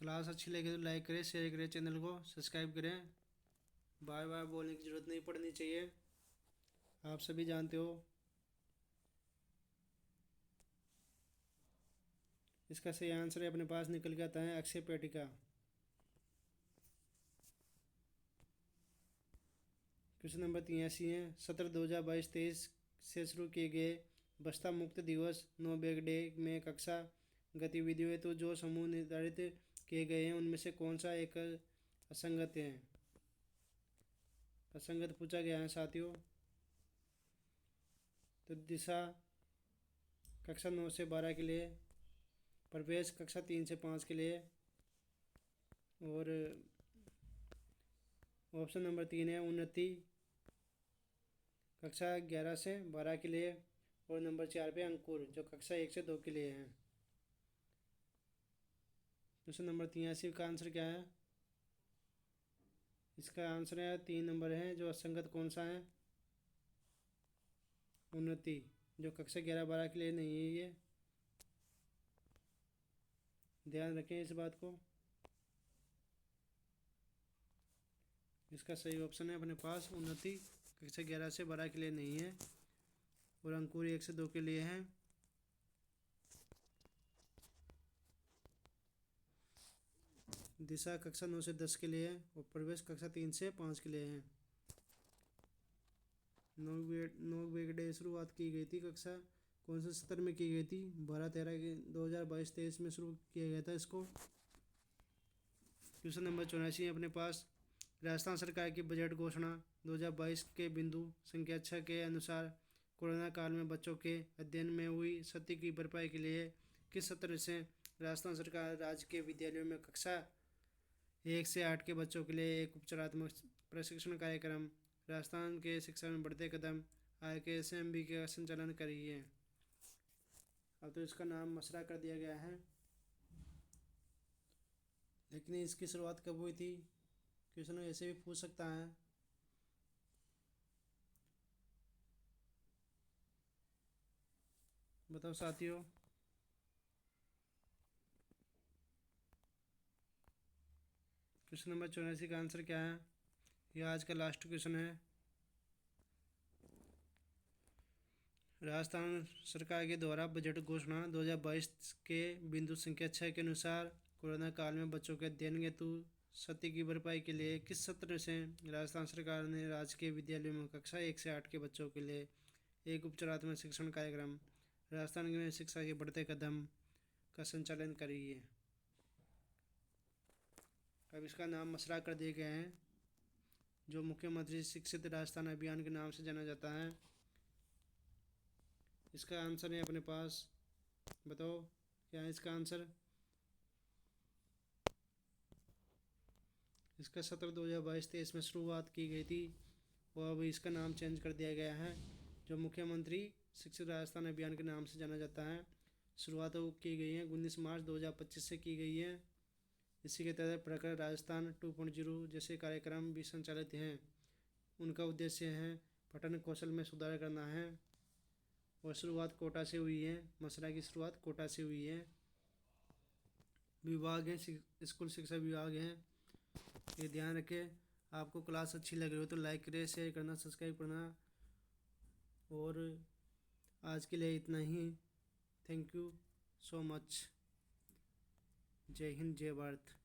क्लास अच्छी लगे तो लाइक करें, शेयर करें, चैनल को सब्सक्राइब करें। बार बार बोलने की ज़रूरत नहीं पड़नी चाहिए, आप सभी जानते हो। इसका सही आंसर अपने पास निकल के आता है अक्षय पेटिका। क्वेश्चन नंबर 83 है सत्र 2022-23 से शुरू किए गए बस्ता मुक्त दिवस नो बैग डे में कक्षा गतिविधियों हेतु जो समूह निर्धारित किए गए हैं उनमें से कौन सा एक असंगत है? असंगत पूछा गया है साथियों। तो दिशा कक्षा 9 से 12 के लिए, प्रवेश कक्षा 3 से 5 के लिए, और ऑप्शन नंबर 3 है उन्नति कक्षा 11 से 12 के लिए, और नंबर 4 पे अंकुर जो कक्षा 1 से 2 के लिए हैं। क्वेश्चन नंबर 83 का आंसर क्या है? इसका आंसर है 3 नंबर है जो असंगत कौन सा है? उन्नति जो कक्षा 11-12 के लिए नहीं है। ये ध्यान रखें इस बात को। इसका सही ऑप्शन है अपने पास उन्नति कक्षा 11 से 12 के लिए नहीं है, और अंकुर 1 से 2 के लिए है। दिशा कक्षा 9 से 10 के लिए है, और प्रवेश कक्षा 3 से 5 के लिए है। नो बैग डे शुरुआत की गई थी कक्षा कौन से सत्र में की गई थी? 12-13 के 2022-23 में शुरू किया गया था इसको। क्वेश्चन नंबर 84 अपने पास राजस्थान सरकार की बजट घोषणा 2022 के बिंदु संख्या 6 के अनुसार कोरोना काल में बच्चों के अध्ययन में हुई क्षति की भरपाई के लिए किस सत्र से राजस्थान सरकार राज्य के विद्यालयों में कक्षा 1 से 8 के बच्चों के लिए एक उपचारात्मक प्रशिक्षण कार्यक्रम राजस्थान के शिक्षा में बढ़ते कदम IKSMB का संचालन कर रही है? अब तो इसका नाम मसरा कर दिया गया है, लेकिन इसकी शुरुआत कब हुई थी? क्वेश्चन ऐसे भी पूछ सकता है। बताओ साथियों। क्वेश्चन नंबर 84 का आंसर क्या है? यह आज का लास्ट क्वेश्चन है। राजस्थान सरकार के द्वारा बजट घोषणा 2022 के बिंदु संख्या 6 के अनुसार कोरोना काल में बच्चों के अध्ययन हेतु क्षति की भरपाई के लिए किस सत्र से राजस्थान सरकार ने राज्य के विद्यालयों में कक्षा 1 से 8 के बच्चों के लिए एक उपचारात्मक शिक्षण कार्यक्रम राजस्थान में शिक्षा के बढ़ते कदम का संचालन कर रही है? अब इसका नाम मसरा कर दिए गए हैं, जो मुख्यमंत्री शिक्षित राजस्थान अभियान के नाम से जाना जाता है। इसका आंसर है अपने पास, बताओ क्या है इसका आंसर? इसका सत्र 2022-23 में शुरुआत की गई थी और अब इसका नाम चेंज कर दिया गया है, जो मुख्यमंत्री शिक्षित राजस्थान अभियान के नाम से जाना जाता है। शुरुआत की गई है 19 मार्च 2025 से की गई है। इसी के तहत प्रखर राजस्थान 2.0 जैसे कार्यक्रम भी संचालित हैं। उनका उद्देश्य है पठन कौशल में सुधार करना है और शुरुआत कोटा से हुई है। मसरा की शुरुआत कोटा से हुई है। विभाग है स्कूल शिक्षा विभाग है, ये ध्यान रखें। आपको क्लास अच्छी लग रही हो तो लाइक करें, शेयर करना, सब्सक्राइब करना। और आज के लिए इतना ही। Thank you so much. जय हिंद, जय भारत।